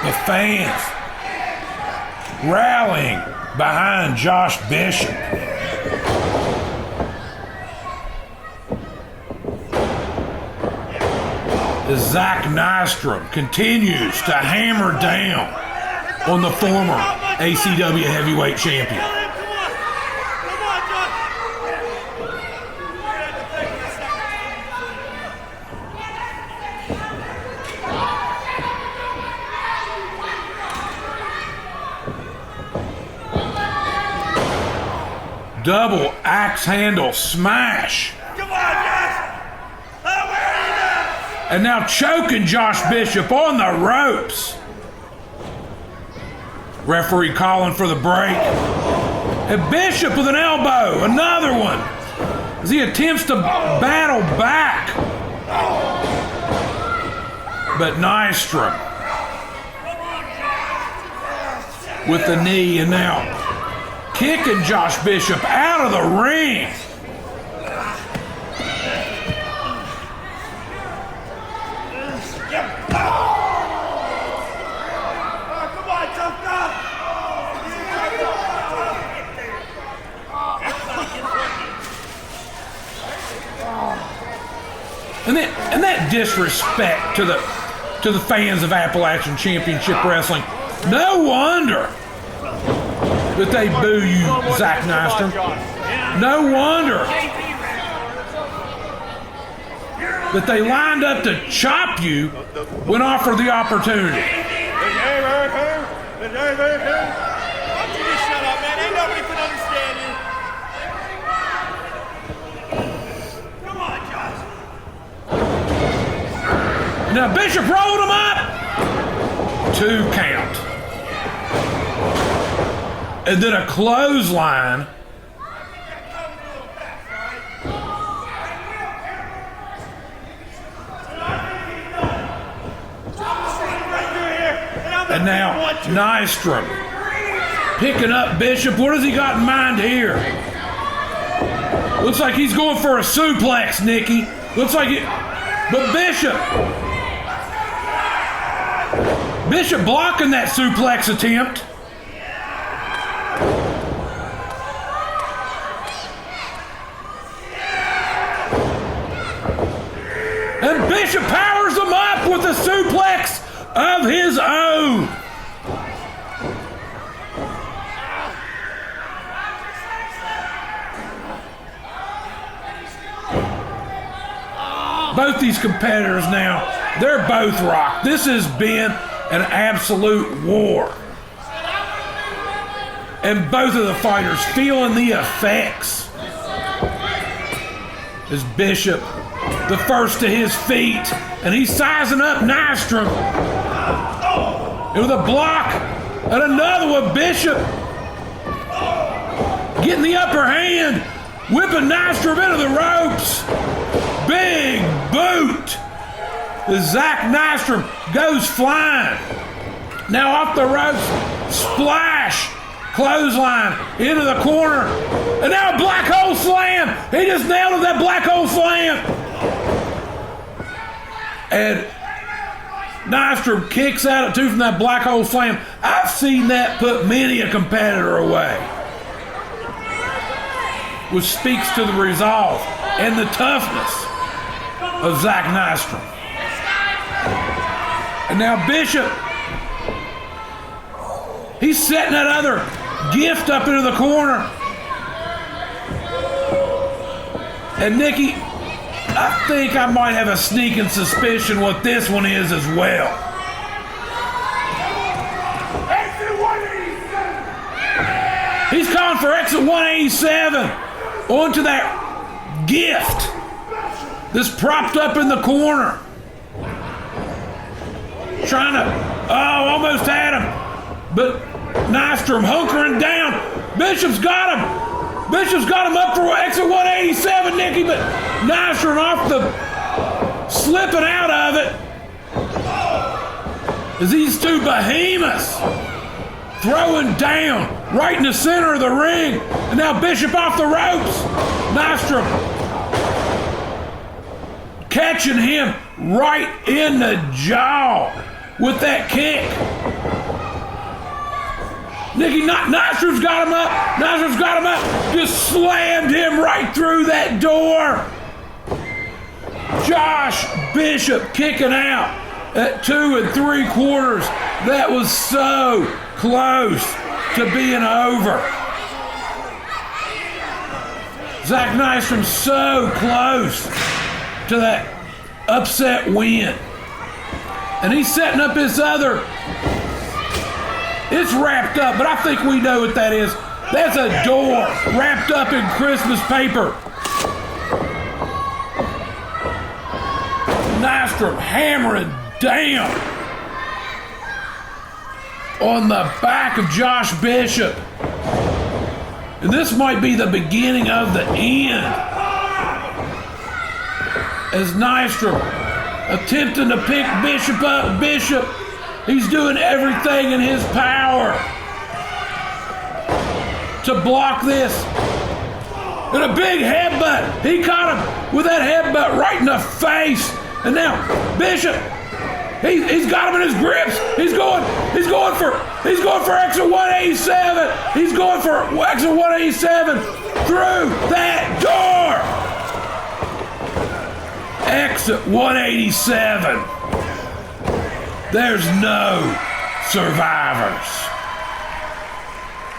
The fans rallying behind Josh Bishop. As Zach Nystrom continues to hammer down on the former ACW heavyweight champion. Double axe handle smash. Come on, guys! And now choking Josh Bishop on the ropes. Referee calling for the break. And Bishop with an elbow, another one, as he attempts to battle back. But Nystrom with the knee, and now kicking Josh Bishop out of the ring. And that disrespect to the fans of Appalachian Championship Wrestling. No wonder that they boo you, Zach Nystrom. No wonder that they lined up to chop you when offered the opportunity. Now Bishop rolled him up. 2 count. And then a clothesline. And now Nystrom picking up Bishop. What has he got in mind here? Looks like he's going for a suplex, Nikki. Looks like it. But Bishop blocking that suplex attempt. And Bishop powers him up with a suplex of his own. Both these competitors now, they're both rocked. This has been an absolute war. And both of the fighters feeling the effects. As Bishop, the first to his feet, and he's sizing up Nystrom. And with a block, and another one, Bishop getting the upper hand, whipping Nystrom into the ropes. Big boot. As Zach Nystrom goes flying. Now off the ropes, splash clothesline into the corner. And now a black hole slam. He just nailed that black hole slam. And Nystrom kicks out at 2 from that black hole slam. I've seen that put many a competitor away. Which speaks to the resolve and the toughness of Zach Nystrom. And now Bishop, he's setting that other gift up into the corner. And Nikki, I think I might have a sneaking suspicion what this one is as well. He's calling for exit 187 onto that gift that's propped up in the corner. Trying to, almost had him. But Nystrom hunkering down. Bishop's got him. Bishop's got him up for exit 187, Nikki, but Nystrom off the slipping out of it. As these two behemoths throwing down right in the center of the ring. And now Bishop off the ropes. Nystrom catching him right in the jaw with that kick. Nikki, Nystrom's got him up. Nystrom's got him up. Just slammed him right through that door. Josh Bishop kicking out at 2 3/4. That was so close to being over. Zach Nystrom so close to that upset win. And he's setting up his other. It's wrapped up, but I think we know what that is. That's a door wrapped up in Christmas paper. Nystrom hammering down on the back of Josh Bishop. And this might be the beginning of the end. As Nystrom attempting to pick Bishop up. Bishop, he's doing everything in his power to block this. And a big headbutt. He caught him with that headbutt right in the face. And now Bishop, he's got him in his grips. He's going for exit 187. He's going for exit 187 through that door. Exit 187. There's no survivors.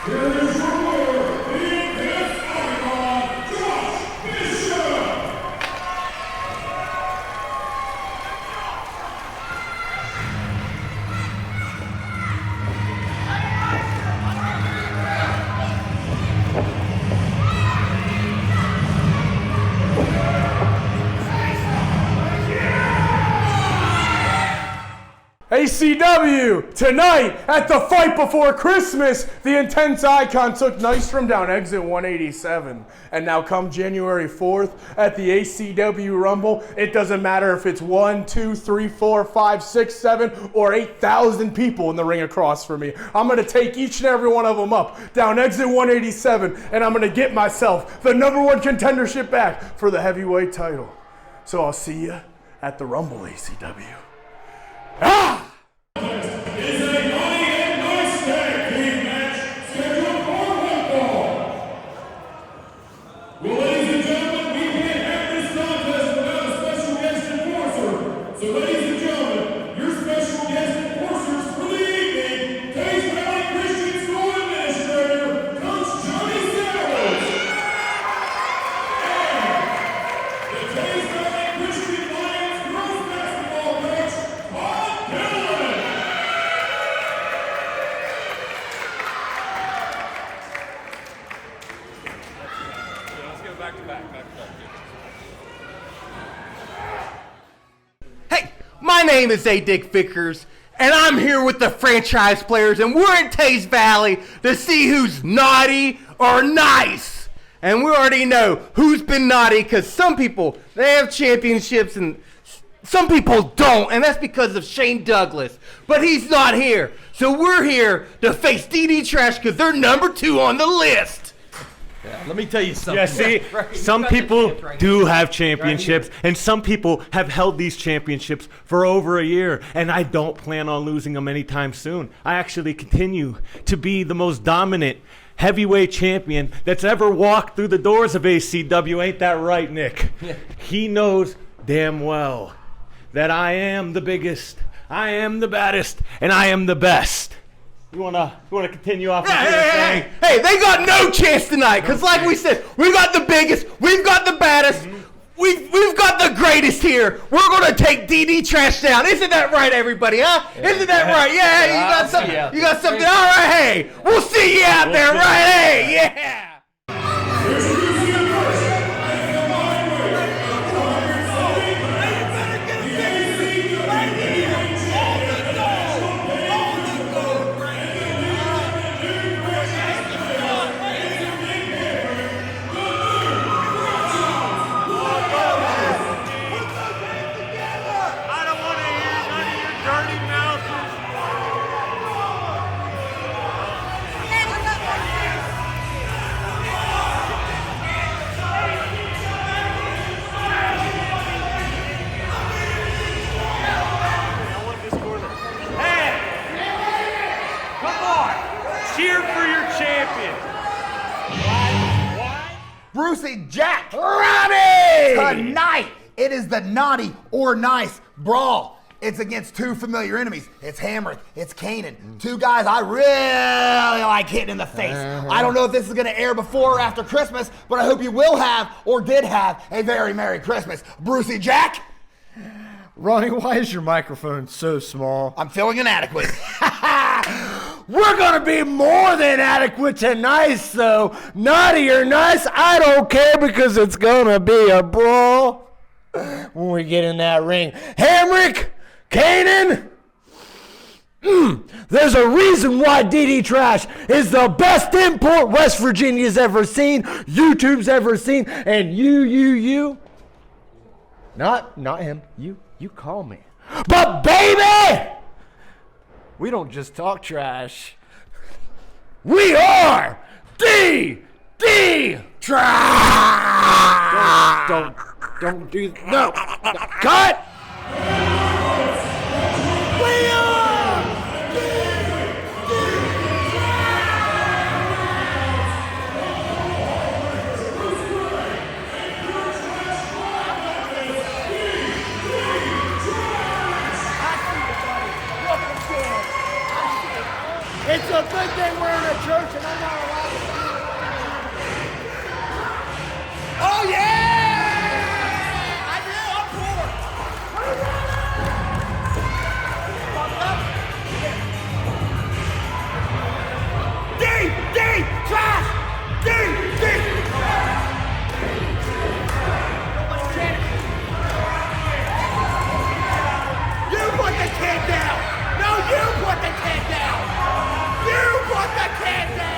Here's your winner, the Intense Icon, Josh Bishop. ACW, tonight at the fight before Christmas, the Intense Icon took Nystrom down exit 187. And now come January 4th at the ACW Rumble, it doesn't matter if it's 1, 2, 3, 4, 5, 6, 7, or 8,000 people in the ring across from me. I'm going to take each and every one of them up down exit 187, and I'm going to get myself the #1 contendership back for the heavyweight title. So I'll see you at the Rumble, ACW. Ah! Is a Money and Nice Tag Team match scheduled for one fall. Well, ladies and gentlemen, we can't have this contest without a special guest enforcer. So, ladies and gentlemen, your special guest enforcers for the evening, Teays Valley Christian School Administrator, Coach Johnny Sowers. And the Teays Valley Christian Lions girls basketball coach, Canaan. Hey, my name is A. Dick Vickers, and I'm here with the franchise players, and we're in Teays Valley to see who's naughty or nice. And we already know who's been naughty, because some people, they have championships and some people don't, and that's because of Shane Douglas. But he's not here. So we're here to face DDTrash because they're number 2 on the list. Let me tell you something. Yeah, see, some people do have championships, and some people have held these championships for over a year, and I don't plan on losing them anytime soon. I actually continue to be the most dominant heavyweight champion that's ever walked through the doors of ACW. Ain't that right, Nick? Yeah. He knows damn well that I am the biggest, I am the baddest, and I am the best. You wanna continue off? Hey, they got no chance tonight, because like we said, we got the biggest, we've got the baddest, we've got the greatest here. We're gonna take DDTrash down. Isn't that right, everybody, huh? Isn't that right? Yeah, you got something. All right, hey, we'll see you out there, right? Hey, yeah. Brucey Jack. Ronnie! Tonight, it is the naughty or nice brawl. It's against 2 familiar enemies. It's Hamrick, it's Canaan. 2 guys I really like hitting in the face. I don't know if this is gonna air before or after Christmas, but I hope you will have, or did have, a very Merry Christmas. Brucey Jack. Ronnie, why is your microphone so small? I'm feeling inadequate. We're gonna be more than adequate tonight, so naughty or nice, I don't care because it's gonna be a brawl when we get in that ring. Hamrick, Canaan, there's a reason why DDTrash is the best import West Virginia's ever seen, YouTube's ever seen, and you. Not him, you call me. But baby! We don't just talk trash. We are DDTrash! Don't do that. No. Cut! We are It's a good thing we're in a church and I'm not allowed to see it. Oh, yeah! I do, I'm for it. DDTrash! You put the kid down! No, you put the kid down! You put the kid down!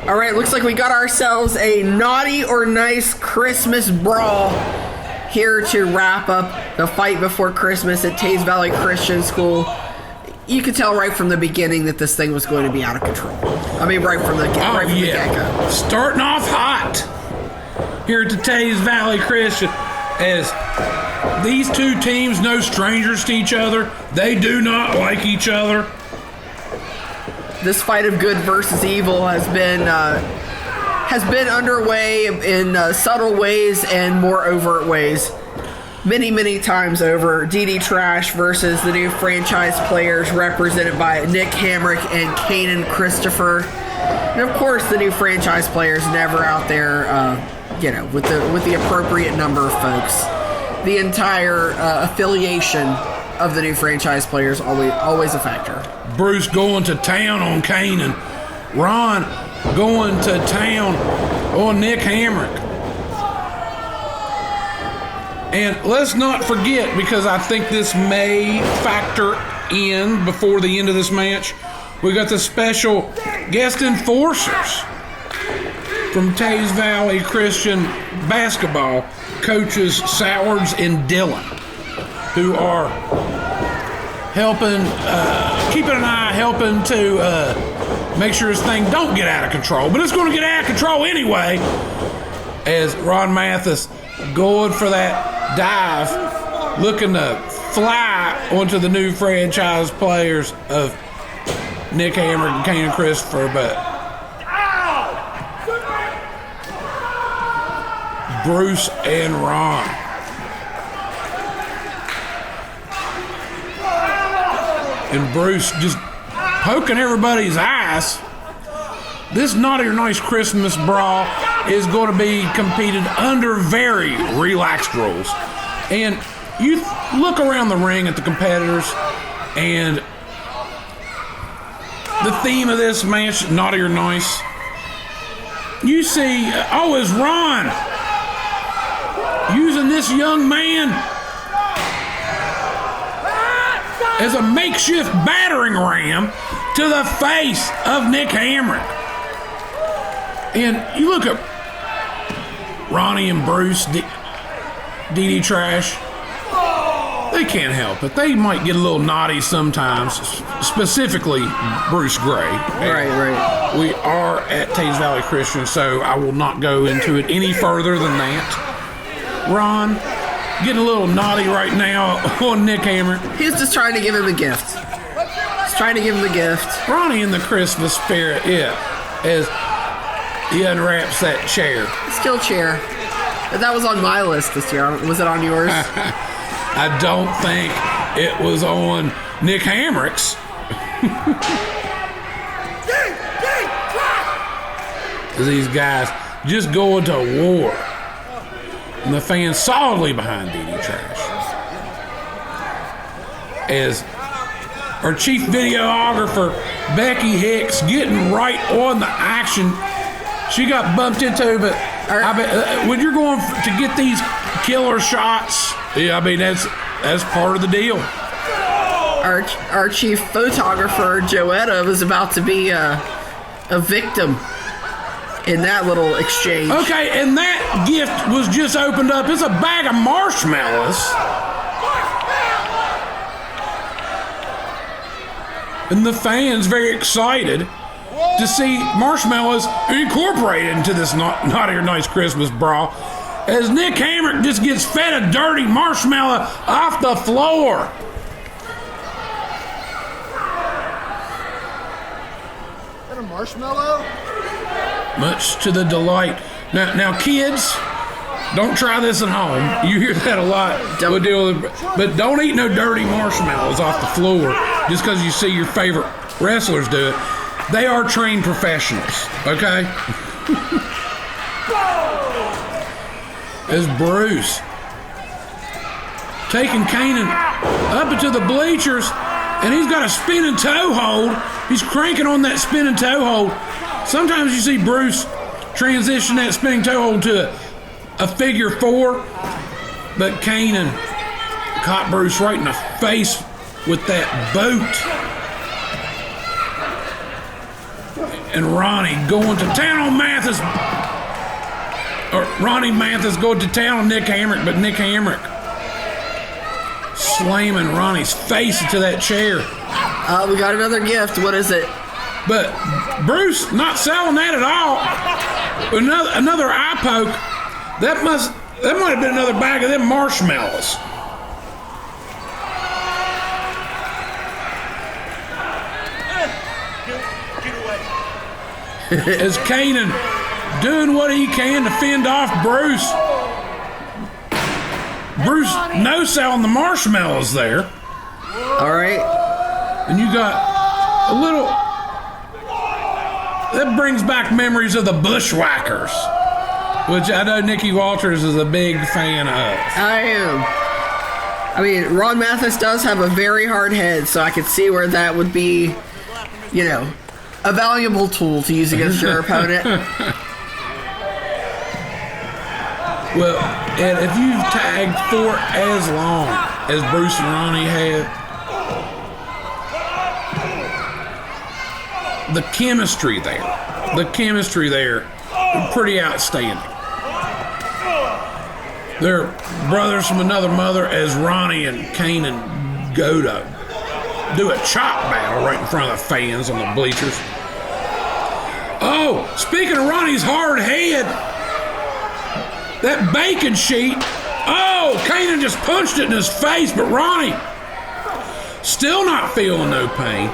All right, looks like we got ourselves a naughty or nice Christmas brawl here to wrap up the fight before Christmas at Teays Valley Christian School. You could tell right from the beginning that this thing was going to be out of control. I mean, right from the get-go. Starting off hot here at the Teays Valley Christian, as these 2 teams, no strangers to each other. They do not like each other. This fight of good versus evil has been underway in subtle ways and more overt ways. Many times over. DDTrash versus the new franchise players represented by Nick Hamrick and Canaan Christopher. And of course, the new franchise players never out there, with the appropriate number of folks. The entire affiliation of the new franchise players always a factor. Bruce going to town on Canaan. Ron going to town on Nick Hamrick. And let's not forget, because I think this may factor in before the end of this match, we got the special guest enforcers. from Teays Valley Christian basketball coaches Sowards and Dillon, who are helping, keeping an eye, helping to make sure this thing don't get out of control. But it's going to get out of control anyway, as Ron Mathis going for that dive, looking to fly onto the new franchise players of Nick Hamrick and Canaan Christopher, but Bruce and Ron. And Bruce just poking everybody's eyes. This Naughty or Nice Christmas brawl is going to be competed under very relaxed rules. And you look around the ring at the competitors, and the theme of this match, Naughty or Nice, you see, is Ron using this young man as a makeshift battering ram to the face of Nick Hamrick. And you look at Ronnie and Bruce, DDTrash, they can't help it. They might get a little naughty sometimes, specifically Bruce Gray. Right. We are at Teays Valley Christian, so I will not go into it any further than that. Ron, getting a little naughty right now on Nick Hamrick. He's just trying to give him a gift. He's trying to give him a gift. Ronnie in the Christmas spirit, as he unwraps that chair. Skill chair. That was on my list this year. Was it on yours? I don't think it was on Nick Hamrick's. These guys just going to war. And the fans solidly behind DDTrash. As our chief videographer, Becky Hicks, getting right on the action. She got bumped into, but when you're going to get these killer shots, that's part of the deal. Our chief photographer, Joetta, was about to be a victim in that little exchange. Okay, and that gift was just opened up. It's a bag of marshmallows. And the fans very excited to see marshmallows incorporated into this Naughty or Nice Christmas brawl, as Nick Hamrick just gets fed a dirty marshmallow off the floor. Is that a marshmallow? Much to the delight. Now kids, don't try this at home. You hear that a lot. But don't eat no dirty marshmallows off the floor just because you see your favorite wrestlers do it. They are trained professionals, okay? As Bruce taking Canaan up into the bleachers, and he's got a spinning toe hold. He's cranking on that spinning toe hold. Sometimes you see Bruce transition that spinning toe hold to a figure four, but Canaan caught Bruce right in the face with that boot. And Ronnie going to town on Mathis. Or Ronnie Mathis going to town on Nick Hamrick, but Nick Hamrick slamming Ronnie's face into that chair. We got another gift. What is it? But Bruce not selling that at all. Another eye poke. That might have been another bag of them marshmallows. As Canaan doing what he can to fend off Bruce. Bruce no-selling the marshmallows there. All right. And you got a little... That brings back memories of the Bushwhackers, which I know Nikki Walters is a big fan of. I am. I mean, Ron Mathis does have a very hard head, so I could see where that would be, a valuable tool to use against your opponent. Well, and if you've tagged for as long as Bruce and Ronnie have, the chemistry there pretty outstanding. They're brothers from another mother as Ronnie and Canaan go to do a chop battle right in front of the fans on the bleachers. Oh, speaking of Ronnie's hard head, that bacon sheet. Oh, Canaan just punched it in his face, but Ronnie still not feeling no pain.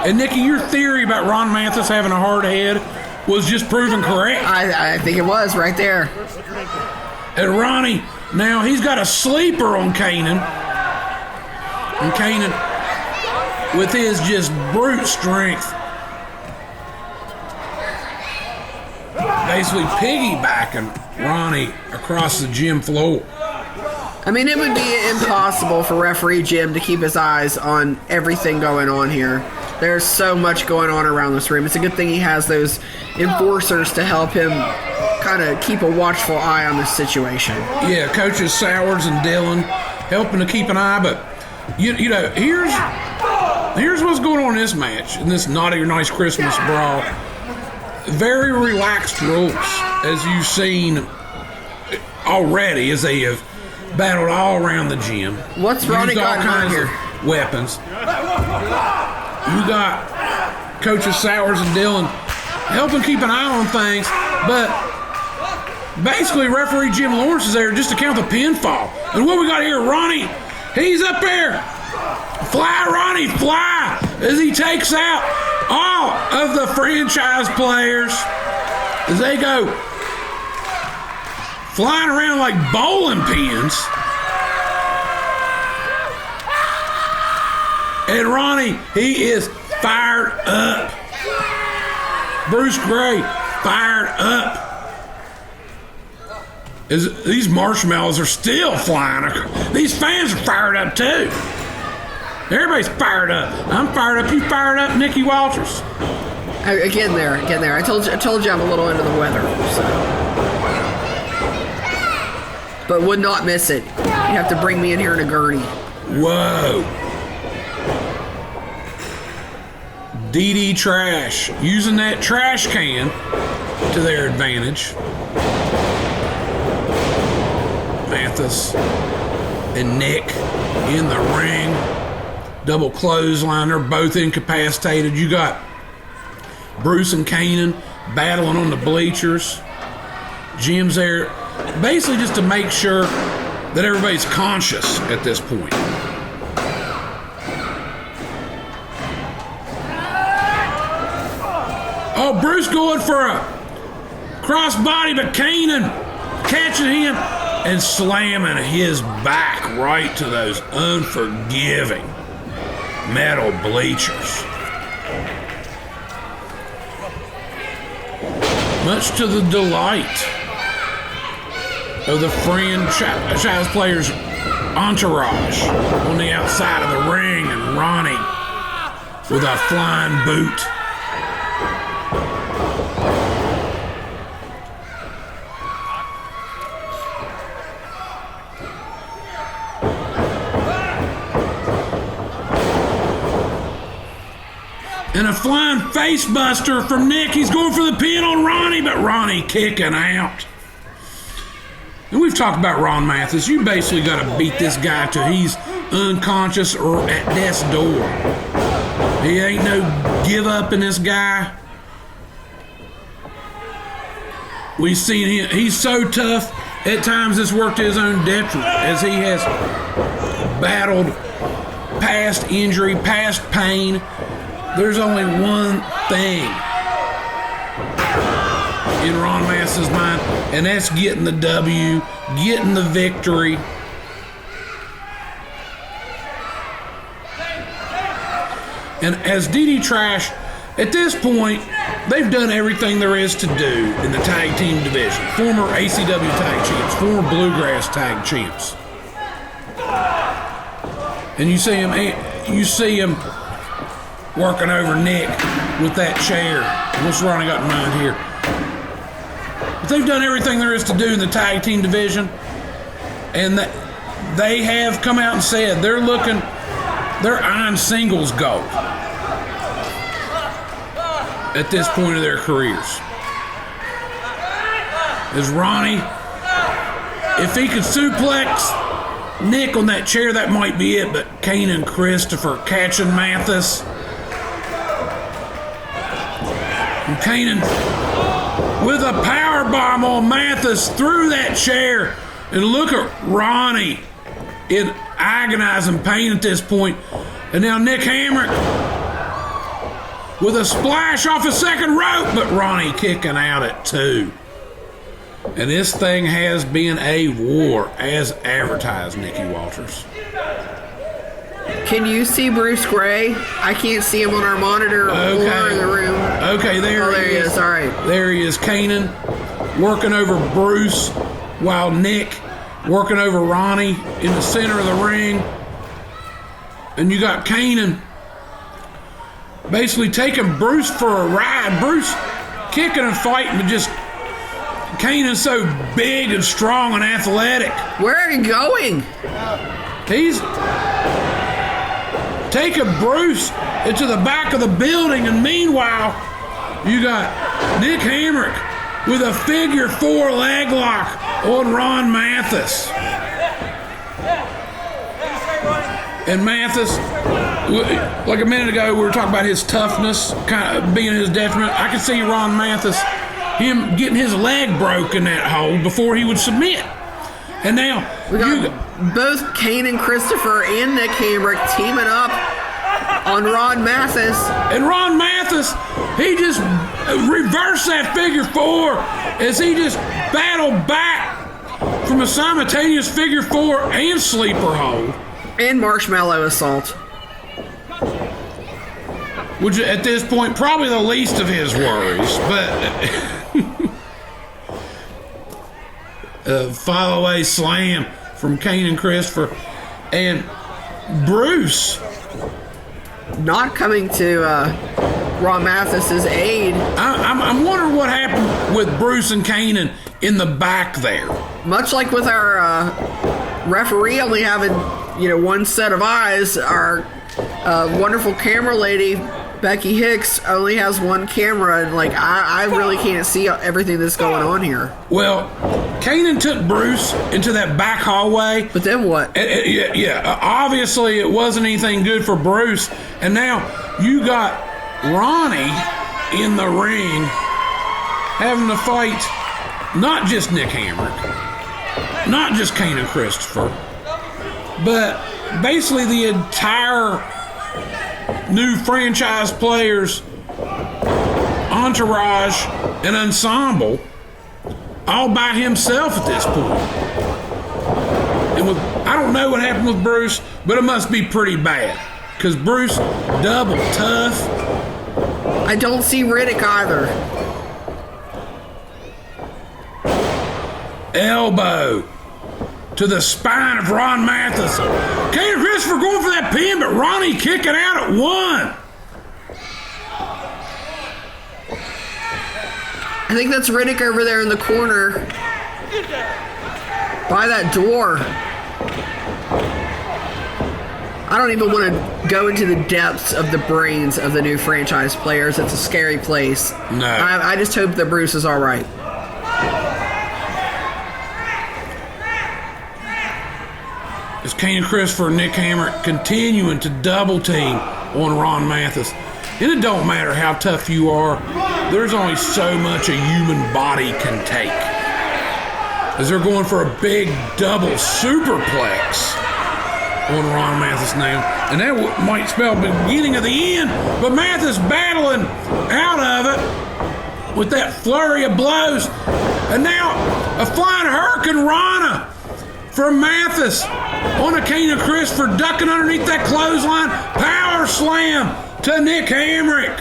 And Nikki, your theory about Ron Mathis having a hard head was just proven correct. I think it was right there. And Ronnie, now he's got a sleeper on Canaan. And Canaan, with his just brute strength, basically piggybacking Ronnie across the gym floor. I mean, it would be impossible for referee Jim to keep his eyes on everything going on here. There's so much going on around this room. It's a good thing he has those enforcers to help him kind of keep a watchful eye on this situation. Yeah, coaches Sowers and Dillon helping to keep an eye, but you know, here's what's going on in this match, in this Naughty or Nice Christmas brawl. Very relaxed rules, as you've seen already, as they have battled all around the gym. What's Ronnie got all kinds here? of weapons. You got coaches Sowers and Dillon helping keep an eye on things, but basically referee Jim Lawrence is there just to count the pinfall. And what we got here, Ronnie, he's up there. Fly, Ronnie, fly, as he takes out all of the franchise players as they go flying around like bowling pins. And Ronnie, he is fired up. Bruce Gray, fired up. These marshmallows are still flying. These fans are fired up too. Everybody's fired up. I'm fired up. You fired up, Nikki Walters? Again there. I told you I'm a little under the weather. So. But would not miss it. You have to bring me in here in a gurney. Whoa. DDTrash using that trash can to their advantage. Mathis and Nick in the ring. Double clothesline. They're both incapacitated. You got Bruce and Canaan battling on the bleachers. Jim's there basically just to make sure that everybody's conscious at this point. Oh, Bruce going for a crossbody, but Canaan catching him and slamming his back right to those unforgiving metal bleachers. Much to the delight of the franchise players' entourage on the outside of the ring, and Ronnie with a flying boot. And a flying face buster from Nick. He's going for the pin on Ronnie, but Ronnie kicking out. And we've talked about Ron Mathis. You basically got to beat this guy till he's unconscious or at death's door. He ain't no give up in this guy. We've seen him. He's so tough. At times it's worked to his own detriment as he has battled past injury, past pain. There's only one thing in Ron Mathis' mind, and that's getting the W, getting the victory. And as DDTrash, at this point, they've done everything there is to do in the tag team division. Former ACW tag champs, former Bluegrass tag champs. And you see him working over Nick with that chair. What's Ronnie got in mind here? But they've done everything there is to do in the tag team division, and they have come out and said they're eyeing singles gold. at this point of their careers. Is Ronnie, if he could suplex Nick on that chair, that might be it, but Canaan Christopher catching Mathis. And Canaan with a power bomb on Mathis through that chair. And look at Ronnie in agonizing pain at this point. And now Nick Hamrick with a splash off a second rope, but Ronnie kicking out at 2. And this thing has been a war as advertised, Nikki Walters. Can you see Bruce Gray? I can't see him on our monitor or in the room. Okay, there he is. All right. There he is, Canaan, working over Bruce, while Nick working over Ronnie in the center of the ring. And you got Canaan basically taking Bruce for a ride. Bruce kicking and fighting, but just Canaan's so big and strong and athletic. Where are you going? He's taking Bruce into the back of the building, and meanwhile, you got Nick Hamrick with a figure 4 leg lock on Ron Mathis. And Mathis, like a minute ago, we were talking about his toughness kind of being his detriment. I could see Ron Mathis, him getting his leg broke in that hold before he would submit. And now we got both Canaan Christopher and Nick Hamrick teaming up on Ron Mathis. And Ron Mathis, he just reversed that figure 4 as he just battled back from a simultaneous figure 4 and sleeper hold. And marshmallow assault. Which at this point, probably the least of his worries, but file away slam from Canaan Christopher. And Bruce not coming to Ron Mathis's aid. I'm wondering what happened with Bruce and Canaan in the back there. Much like with our referee only having, one set of eyes, our wonderful camera lady, Becky Hicks, only has one camera, and I really can't see everything that's going on here. Well, Canaan took Bruce into that back hallway. But then what? Obviously it wasn't anything good for Bruce. And now you got Ronnie in the ring having to fight not just Nick Hamrick, not just Canaan Christopher, but basically the entire new franchise players, entourage, and ensemble all by himself at this point. And I don't know what happened with Bruce, but it must be pretty bad because Bruce double tough. I don't see Riddick either. Elbow to the spine of Ron Mathis. Canaan Christopher going for that pin, but Ronnie kicking out at 1. I think that's Riddick over there in the corner by that door. I don't even want to go into the depths of the brains of the new franchise players. It's a scary place. No. I just hope that Bruce is all right. As Canaan Christopher and Nick Hamrick continuing to double team on Ron Mathis. And it don't matter how tough you are, there's only so much a human body can take. As they're going for a big double superplex on Ron Mathis now. And that might spell the beginning of the end, but Mathis battling out of it with that flurry of blows. And now a flying hurricane Rana from Mathis on a Canaan Christopher, ducking underneath that clothesline. Power slam to Nick Hamrick.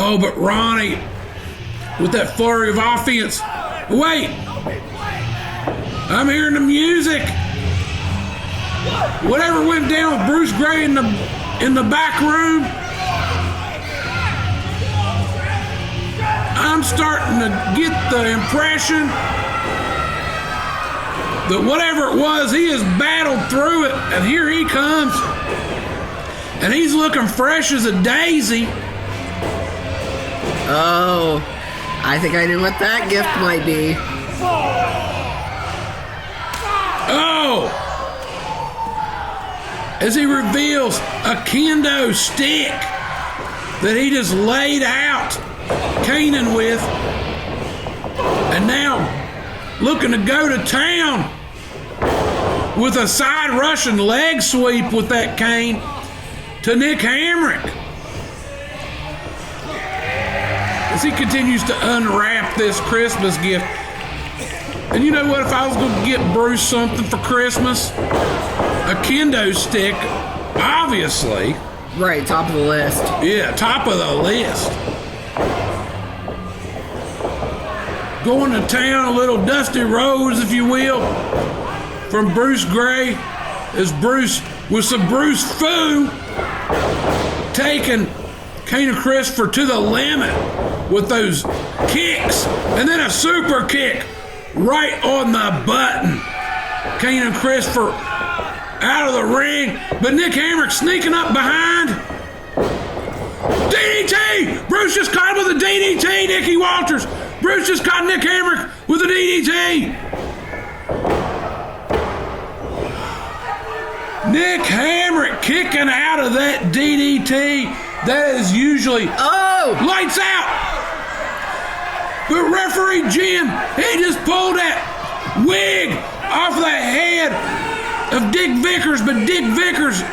Oh, but Ronnie with that flurry of offense. Wait, I'm hearing the music. Whatever went down with Bruce Gray in the back room, I'm starting to get the impression that whatever it was, he has battled through it, and here he comes. And he's looking fresh as a daisy. Oh, I think I knew what that gift might be. Oh! As he reveals a kendo stick that he just laid out Canaan with, and now looking to go to town with a side Russian leg sweep with that cane to Nick Hamrick. As he continues to unwrap this Christmas gift. And you know what? If I was going to get Bruce something for Christmas, a kendo stick, obviously. Right, top of the list. Yeah, top of the list. Going to town, a little dusty rose, if you will, from Bruce Gray, as Bruce, with some Bruce Foo, taking Canaan Christopher to the limit with those kicks, and then a super kick right on the button. Canaan Christopher out of the ring, but Nick Hamrick sneaking up behind. DDT! Bruce just caught him with a DDT, Nicky Walters. Bruce just caught Nick Hamrick with a DDT. Nick Hamrick kicking out of that DDT. That is usually lights out. But referee Jim, he just pulled that wig off the head of Dick Vickers, but Dick Vickers.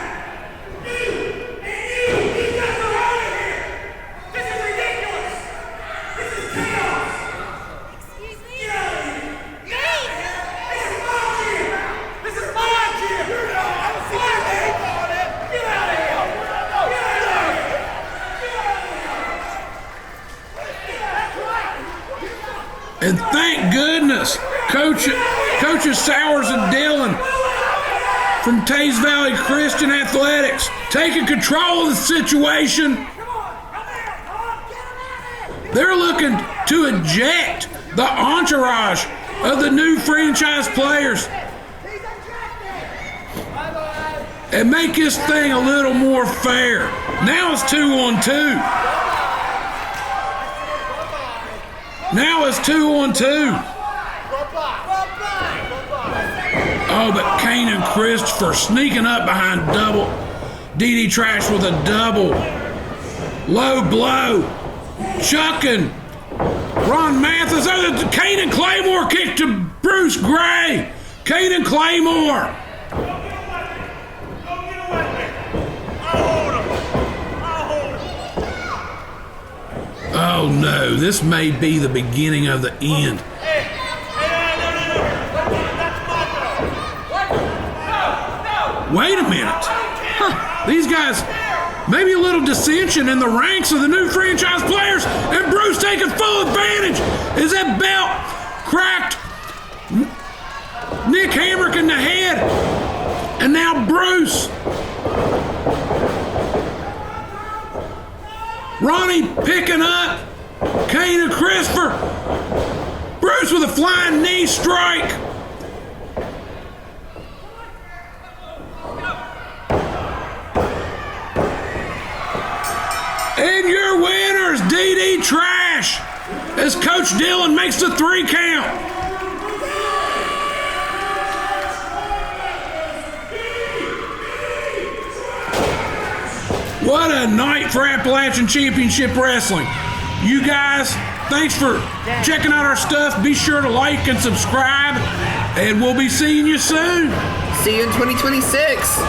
And thank goodness, Coaches Sowers and Dillon from Teays Valley Christian Athletics taking control of the situation. They're looking to eject the entourage of the new franchise players and make this thing a little more fair. Now it's 2-on-2. Now it's 2-on-2. Oh, but Canaan Christopher sneaking up behind double. DDTrash with a double. Low blow. Chucking. Ron Mathis. Oh, the Canaan Claymore kick to Bruce Gray. Canaan Claymore. Oh no, this may be the beginning of the end. Wait a minute. These guys, maybe a little dissension in the ranks of the new franchise players, and Bruce taking full advantage. Is that belt cracked? Nick Hamrick in the head, and now Bruce. Ronnie picking up Canaan Christopher. Bruce with a flying knee strike. And your winners, DDTrash, as Coach Dillon makes the 3 count. What a night for Appalachian Championship Wrestling. You guys, thanks for checking out our stuff. Be sure to like and subscribe, and we'll be seeing you soon. See you in 2026.